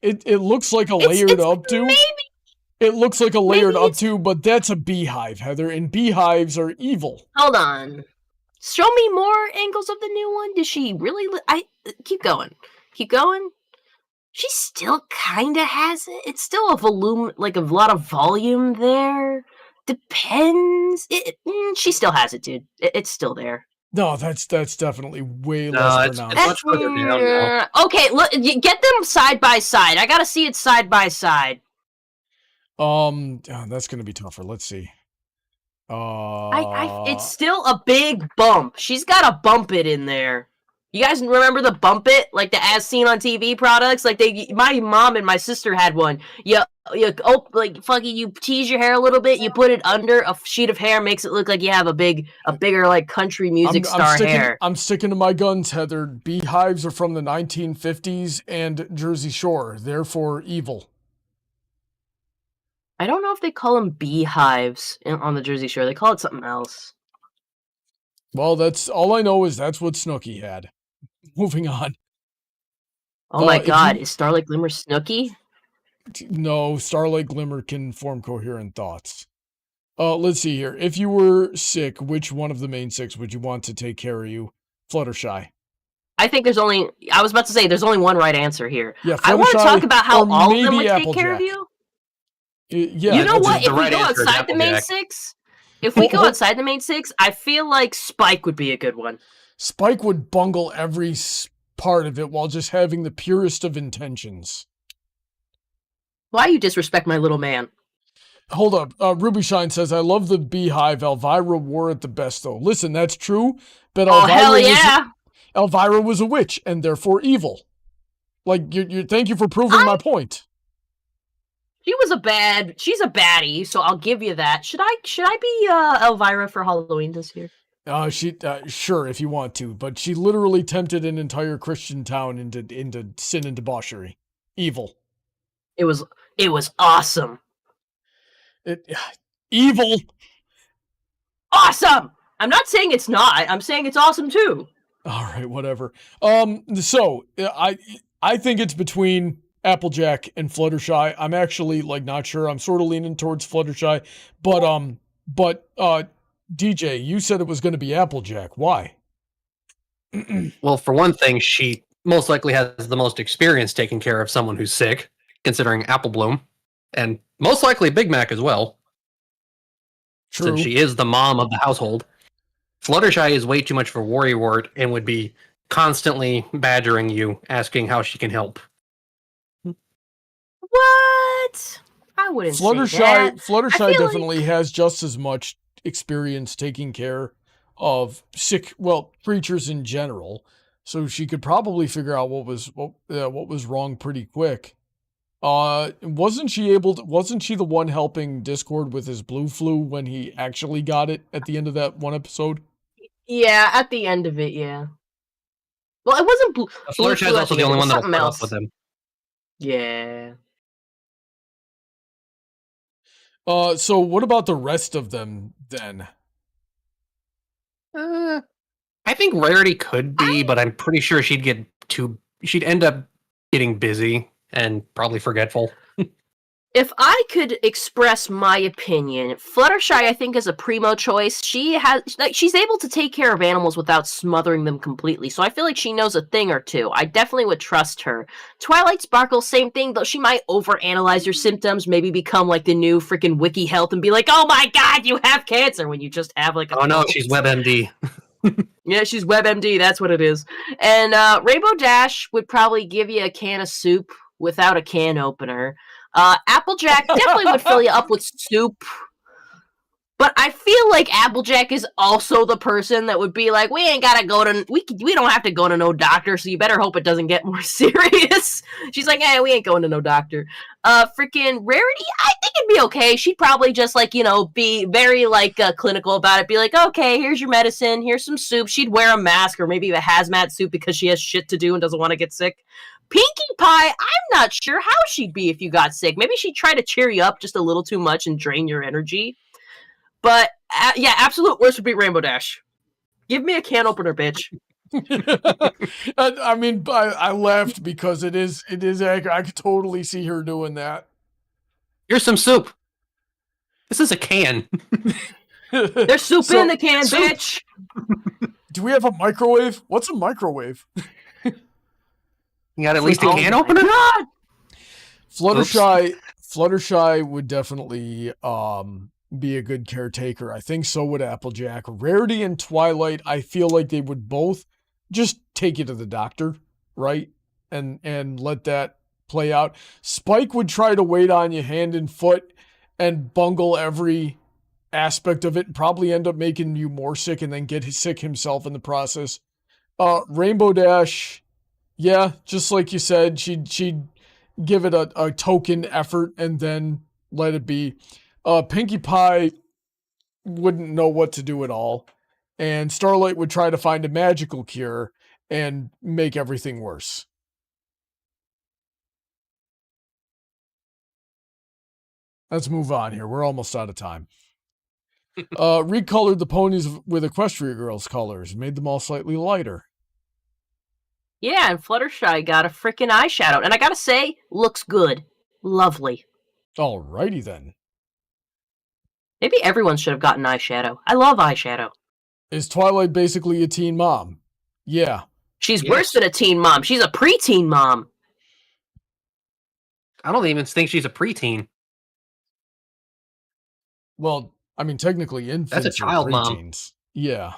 it looks like a layered updo. Maybe. It looks like a layered updo, but that's a beehive, Heather. And beehives are evil. Hold on. Show me more angles of the new one. Does she really? Keep going. Keep going. She still kind of has it. It's still a volume, like a lot of volume there. Depends. She still has it, dude. It's still there. No, that's definitely way less pronounced. It's much further down now. Okay, look, get them side by side. I gotta see it side by side. That's gonna be tougher. Let's see. It's still a big bump. She's gotta bump it in there. You guys remember the bump it, like the as seen on TV products? Like my mom and my sister had one. You tease your hair a little bit, you put it under a sheet of hair, makes it look like you have a bigger like country music star hair. I'm sticking to my guns, Heather. Beehives are from the 1950s and Jersey Shore, therefore evil. I don't know if they call them beehives on the Jersey Shore. They call it something else. Well, that's all I know is that's what Snooki had. Moving on. Oh my god, is Starlight Glimmer Snooki? No, Starlight Glimmer can form coherent thoughts. Let's see here. If you were sick, which one of the main 6 would you want to take care of you? Fluttershy. I think there's only one right answer here. Yeah, I want to talk about how all of them would take Applejack. care of you. Yeah, you know that's- what? the If we right go answer is outside the main Applejack. 6, if we go outside the main 6, I feel like Spike would be a good one. Spike would bungle every part of it while just having the purest of intentions. Why you disrespect my little man? Hold up. Ruby Shine says, I love the beehive. Elvira wore it the best, though. Listen, that's true, but Oh, hell yeah! Elvira was a witch and therefore evil. Like, thank you for proving my point. She's a baddie, so I'll give you that. Should I be Elvira for Halloween this year? Sure, if you want to, but she literally tempted an entire Christian town into sin and debauchery. Evil. It was awesome. Evil. Awesome! I'm not saying it's not. I'm saying it's awesome too. All right, whatever. So I think it's between Applejack and Fluttershy. I'm actually not sure. I'm sort of leaning towards Fluttershy, but DJ, you said it was going to be Applejack. Why? Well, for one thing, she most likely has the most experience taking care of someone who's sick, considering Apple Bloom, and most likely Big Mac as well. True. Since she is the mom of the household. Fluttershy is way too much for Worrywart and would be constantly badgering you, asking how she can help. What? I wouldn't say that. Fluttershy definitely has just as much experience taking care of sick, creatures in general, so she could probably figure out what was wrong pretty quick. Wasn't she the one helping Discord with his blue flu when he actually got it at the end of that one episode? Yeah, at the end of it, yeah. Well, it wasn't blue. Fluttershy is also the only one that will put up with him. Yeah. So what about the rest of them then? I think Rarity could be, but I'm pretty sure she'd end up getting busy and probably forgetful. If I could express my opinion, Fluttershy I think is a primo choice. She's able to take care of animals without smothering them completely, so I feel like she knows a thing or two. I definitely would trust her. Twilight Sparkle, same thing, though she might overanalyze your symptoms, maybe become like the new freaking Wiki Health and be like, oh my god, you have cancer, when you just have like a Oh no, she's WebMD. Yeah, she's WebMD, that's what it is. And Rainbow Dash would probably give you a can of soup without a can opener. Applejack definitely would fill you up with soup. But I feel like Applejack is also the person that would be like, we don't have to go to no doctor, so you better hope it doesn't get more serious. She's like, hey, we ain't going to no doctor. Freaking Rarity, I think it'd be okay. She'd probably just be very clinical about it. Be like, okay, here's your medicine, here's some soup. She'd wear a mask or maybe a hazmat suit because she has shit to do and doesn't want to get sick. Pinkie Pie, I'm not sure how she'd be if you got sick. Maybe she'd try to cheer you up just a little too much and drain your energy. But, yeah, absolute worst would be Rainbow Dash. Give me a can opener, bitch. I mean, I laughed because it is accurate. I could totally see her doing that. Here's some soup. This is a can. There's soup in the can, bitch. Do we have a microwave? What's a microwave? You got at least a can opener? God. Fluttershy would definitely be a good caretaker. I think so would Applejack. Rarity and Twilight, I feel like they would both just take you to the doctor, right? And let that play out. Spike would try to wait on you hand and foot and bungle every aspect of it and probably end up making you more sick and then get sick himself in the process. Rainbow Dash, yeah, just like you said, she'd give it a token effort and then let it be. Pinkie Pie wouldn't know what to do at all. And Starlight would try to find a magical cure and make everything worse. Let's move on here. We're almost out of time. Recolored the ponies with Equestria Girls colors, made them all slightly lighter. Yeah, and Fluttershy got a freaking eyeshadow. And I gotta say, looks good. Lovely. Alrighty then. Maybe everyone should have gotten eyeshadow. I love eyeshadow. Is Twilight basically a teen mom? Yeah. She's worse than a teen mom. She's a preteen mom. I don't even think she's a preteen. Well, I mean, technically infants That's a are child mom. preteens. Yeah.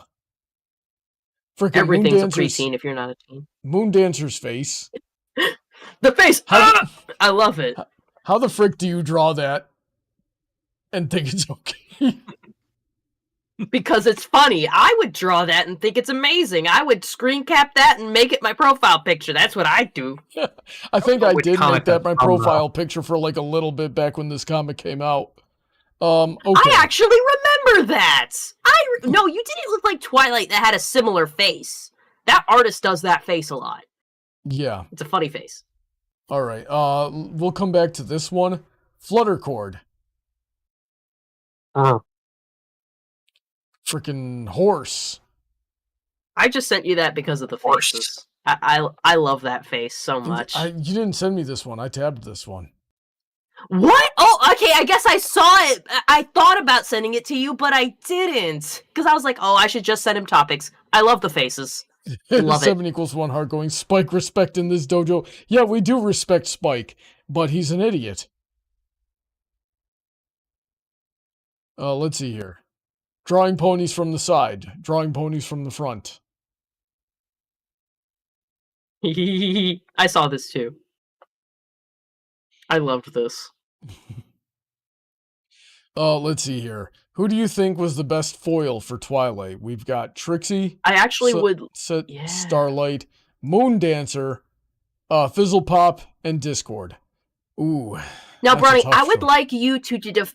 Freaking Everything's a Moondancer's, preteen if you're not a teen. Moondancer's face. The face! How, I love it. how the frick do you draw that and think it's okay? Because it's funny. I would draw that and think it's amazing. I would screen cap that and make it my profile picture. That's what I do. I think I Which did make comic that my that's from, profile picture for like a little bit back when this comic came out. Okay. I actually remember that. No, you didn't look like Twilight that had a similar face. That artist does that face a lot. Yeah. It's a funny face. All right. We'll come back to this one. Fluttercord. Freaking horse. I just sent you that because of the faces. I love that face so much. You didn't send me this one. I tabbed this one. What? Oh, okay, I guess I saw it. I thought about sending it to you, but I didn't. Because I was like, oh, I should just send him topics. I love the faces. Love it. 7 equals 1 heart going. Spike respect in this dojo. Yeah, we do respect Spike, but he's an idiot. Let's see here. Drawing ponies from the side. Drawing ponies from the front. I saw this too. I loved this. Let's see here. Who do you think was the best foil for Twilight? We've got Trixie. I actually would... Yeah. Starlight, Moondancer, Fizzlepop, and Discord. Ooh. Now, that's a Brony, tough I would one. like you to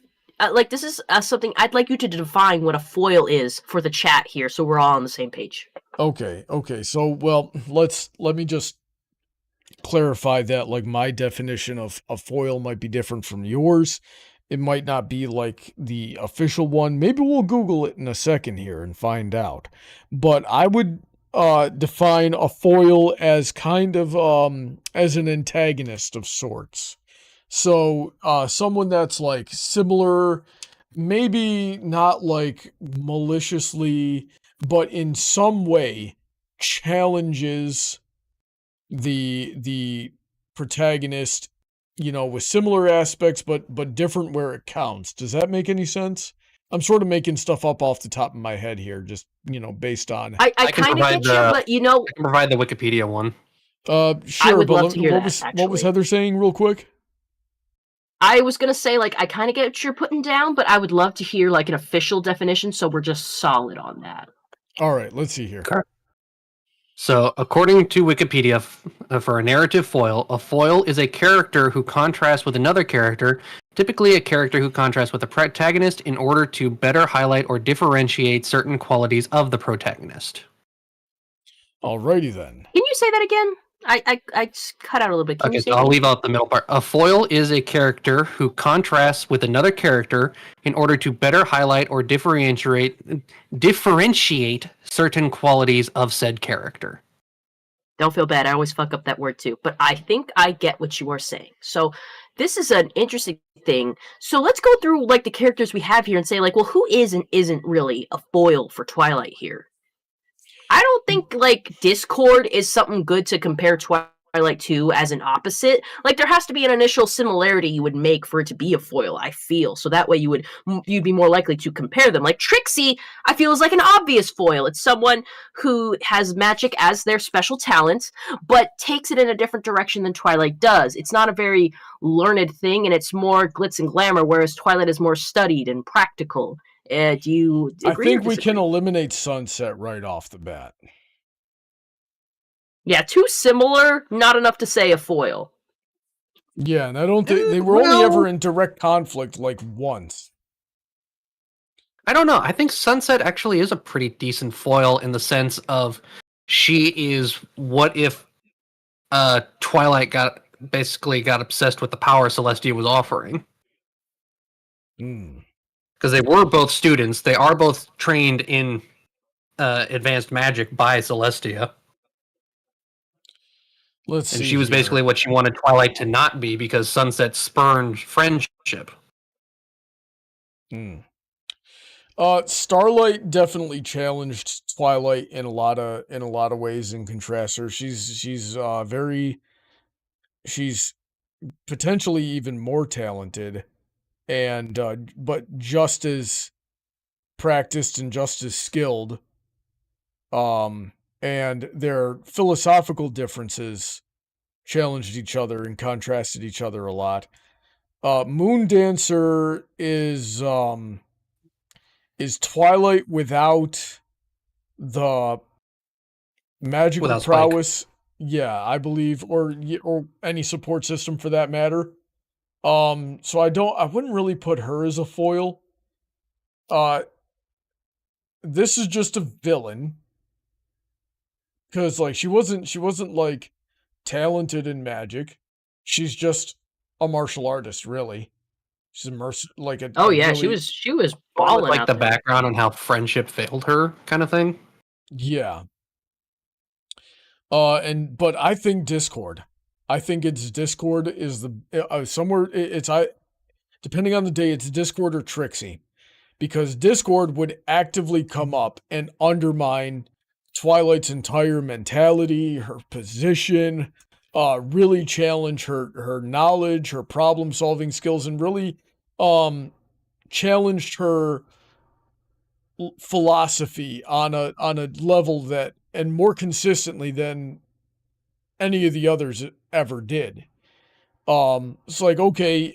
this is something I'd like you to define what a foil is for the chat here, so we're all on the same page. Okay. So, well, let me just clarify that. Like, my definition of a foil might be different from yours. It might not be like the official one. Maybe we'll Google it in a second here and find out. But I would define a foil as kind of as an antagonist of sorts. So someone that's like similar, maybe not like maliciously, but in some way challenges the protagonist, you know, with similar aspects, but different where it counts. Does that make any sense? I'm sort of making stuff up off the top of my head here, just, you know, based on... I kind of get you, but you know... I can provide the Wikipedia one. Sure, I would but love to hear what that, was actually. Heather saying real quick? I was going to say, like, I kind of get what you're putting down, but I would love to hear, like, an official definition, so we're just solid on that. All right, let's see here. Okay. So, according to Wikipedia, for a narrative foil, a foil is a character who contrasts with another character, typically a character who contrasts with a protagonist in order to better highlight or differentiate certain qualities of the protagonist. Alrighty then. Can you say that again? I just cut out a little bit. Can Okay, you say so I'll that? leave out the middle part. A foil is a character who contrasts with another character in order to better highlight or differentiate certain qualities of said character. Don't feel bad. I always fuck up that word too. But I think I get what you are saying. So this is an interesting thing. So let's go through like the characters we have here and say like, well, who is and isn't really a foil for Twilight here? I don't think like Discord is something good to compare Twilight to as an opposite. Like there has to be an initial similarity you would make for it to be a foil, I feel. So that way you'd be more likely to compare them. Like Trixie, I feel is like an obvious foil. It's someone who has magic as their special talent, but takes it in a different direction than Twilight does. It's not a very learned thing, and it's more glitz and glamour, whereas Twilight is more studied and practical. Do you agree? I think or we disagree? can eliminate Sunset right off the bat. Yeah, too similar, not enough to say a foil. Yeah, and I don't think they were only ever in direct conflict like once. I don't know. I think Sunset actually is a pretty decent foil in the sense of she is what if Twilight got obsessed with the power Celestia was offering. Hmm. Because they were both students. They are both trained in advanced magic by Celestia. Let's see. And she was here. basically what she wanted Twilight to not be because Sunset spurned friendship. Hmm. Starlight definitely challenged Twilight in a lot of ways in contrast her. She's potentially even more talented and but just as practiced and just as skilled. And their philosophical differences challenged each other and contrasted each other a lot. Moon Dancer is Twilight without the magical Without Spike. prowess. Yeah, I believe, or any support system for that matter. So I wouldn't really put her as a foil. This is just a villain. Because like she wasn't like talented in magic. She's just a martial artist, really. She's like a Oh yeah, really, she was With, balling like out the there. background on how friendship failed her, kind of thing. yeah. But I think Discord. I think it's Discord is the somewhere it's depending on the day, it's Discord or Trixie, because Discord would actively come up and undermine Twilight's entire mentality, her position, really challenge her knowledge, her problem solving skills, and really challenged her philosophy on a level that, and more consistently than any of the others ever did. It's like, okay,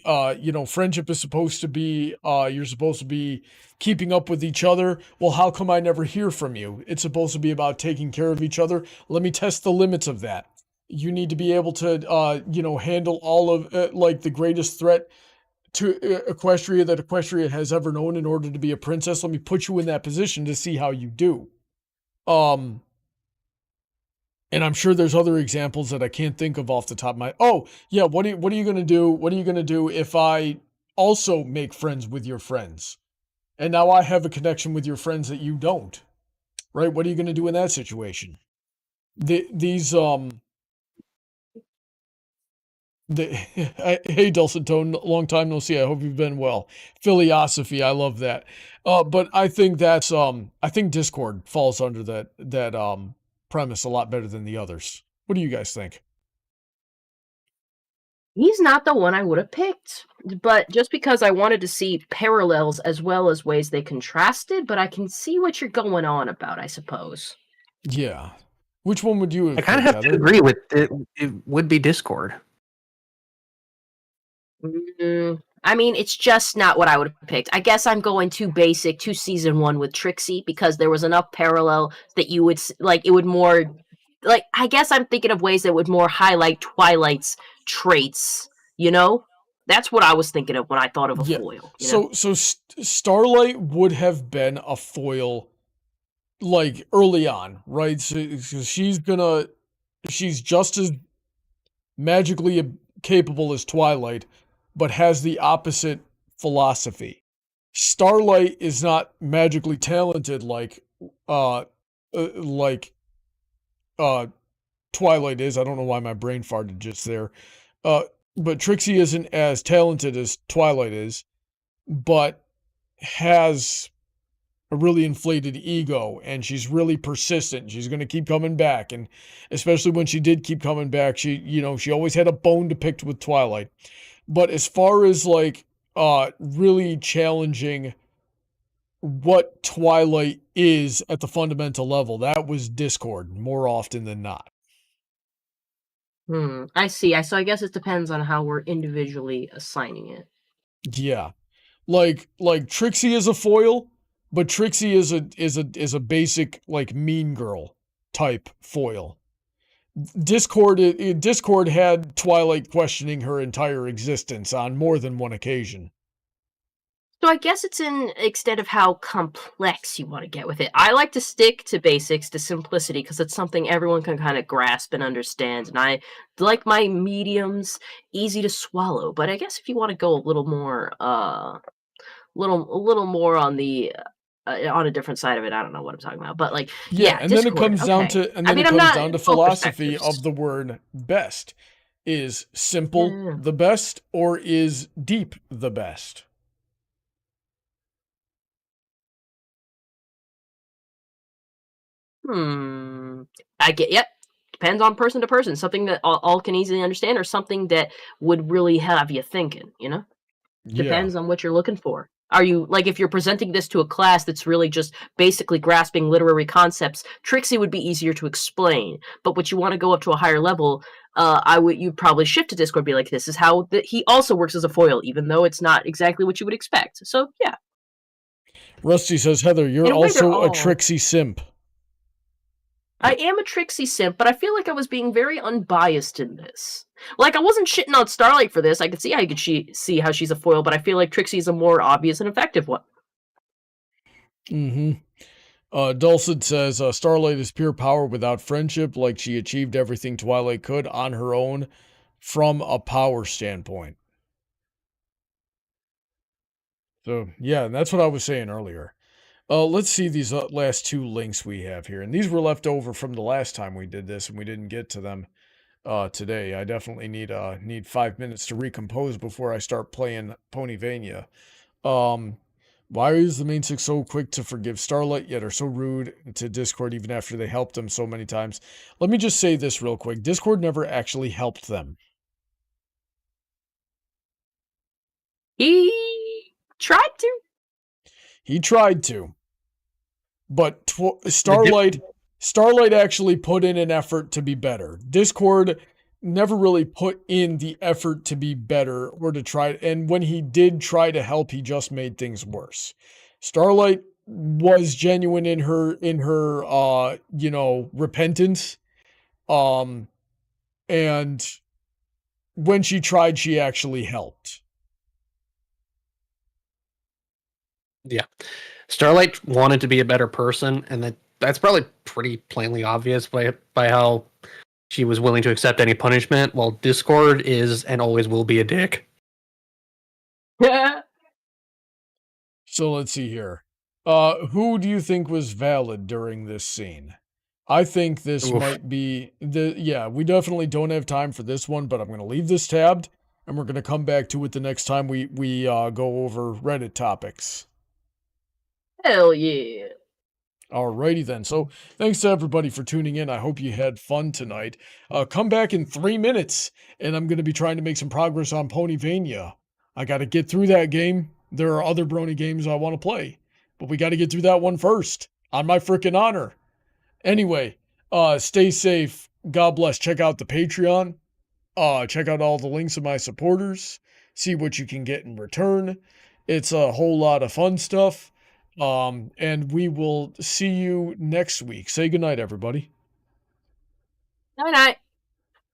friendship is supposed to be, you're supposed to be keeping up with each other. Well, how come I never hear from you? It's supposed to be about taking care of each other. Let me test the limits of that. You need to be able to, handle all of, like, the greatest threat to Equestria that Equestria has ever known in order to be a princess. Let me put you in that position to see how you do. And I'm sure there's other examples that I can't think of off the top of my. Oh yeah, what are you gonna do? What are you gonna do if I also make friends with your friends, and now I have a connection with your friends that you don't? Right? What are you gonna do in that situation? Hey Dulcet Tone, long time no see. I hope you've been well. Philosophy, I love that. But I think that's I think Discord falls under that premise a lot better than the others. What do you guys think? He's not the one I would have picked, but just because I wanted to see parallels as well as ways they contrasted, but I can see what you're going on about, I suppose. Yeah. Which one would you have I kind of picked, have to Heather? agree with it. It would be Discord. I mean, it's just not what I would have picked. I guess I'm going too basic, too season 1 with Trixie, because there was enough parallel that you would, like, it would more, like, I guess I'm thinking of ways that would more highlight Twilight's traits, you know? That's what I was thinking of when I thought of a foil. So Starlight would have been a foil, like, early on, right? So she's just as magically capable as Twilight, but has the opposite philosophy. Starlight is not magically talented like Twilight is. I don't know why my brain farted just there. But Trixie isn't as talented as Twilight is, but has a really inflated ego, and she's really persistent. She's going to keep coming back, and especially when she did keep coming back, she always had a bone to pick with Twilight. But as far as like really challenging what Twilight is at the fundamental level, that was Discord more often than not. I see. So I guess it depends on how we're individually assigning it. Yeah. Like Trixie is a foil, but Trixie is a basic like mean girl type foil. Discord had Twilight questioning her entire existence on more than one occasion. So I guess it's in extent of how complex you want to get with it. I like to stick to basics, to simplicity, because it's something everyone can kind of grasp and understand. And I like my mediums easy to swallow. But I guess if you want to go a little more, little more on the on a different side of it, I don't know what I'm talking about. But like, yeah, and Discord, then it comes down okay. to it comes down to philosophy of the word best. Is simple the best, or is deep the best? I get, yep. Depends on person to person. Something that all can easily understand, or something that would really have you thinking, you know? Depends on what you're looking for. Are you, like, if you're presenting this to a class that's really just basically grasping literary concepts, Trixie would be easier to explain. But what you want to go up to a higher level, you'd probably shift to Discord, be like, this is how he also works as a foil, even though it's not exactly what you would expect. So, yeah. Rusty says, Heather, you're also a Trixie simp. I am a Trixie simp, but I feel like I was being very unbiased in this. Like, I wasn't shitting on Starlight for this. I could see how you could see how she's a foil, but I feel like Trixie's a more obvious and effective one. Dulcet says, Starlight is pure power without friendship, like she achieved everything Twilight could on her own from a power standpoint. So, yeah, that's what I was saying earlier. Let's see these last two links we have here. And these were left over from the last time we did this, and we didn't get to them today. I definitely need 5 minutes to recompose before I start playing Ponyvania. Why is the main six so quick to forgive Starlight, yet are so rude to Discord even after they helped them so many times? Let me just say this real quick. Discord never actually helped them. He tried to. He tried to. But Starlight actually put in an effort to be better. Discord never really put in the effort to be better or to try. And when he did try to help, he just made things worse. Starlight was genuine in her repentance. And when she tried, she actually helped. Yeah. Starlight wanted to be a better person, and that's probably pretty plainly obvious by how she was willing to accept any punishment, while Discord is and always will be a dick. Yeah. So let's see here. Who do you think was valid during this scene? I think this might be we definitely don't have time for this one, but I'm going to leave this tabbed, and we're going to come back to it the next time we go over Reddit topics. Hell yeah. Alrighty then. So thanks to everybody for tuning in. I hope you had fun tonight. Come back in 3 minutes, and I'm going to be trying to make some progress on Ponyvania. I got to get through that game. There are other Brony games I want to play, but we got to get through that one first, on my frickin' honor. Anyway, stay safe. God bless. Check out the Patreon. Check out all the links of my supporters. See what you can get in return. It's a whole lot of fun stuff. And we will see you next week. Say goodnight, everybody. Night-night.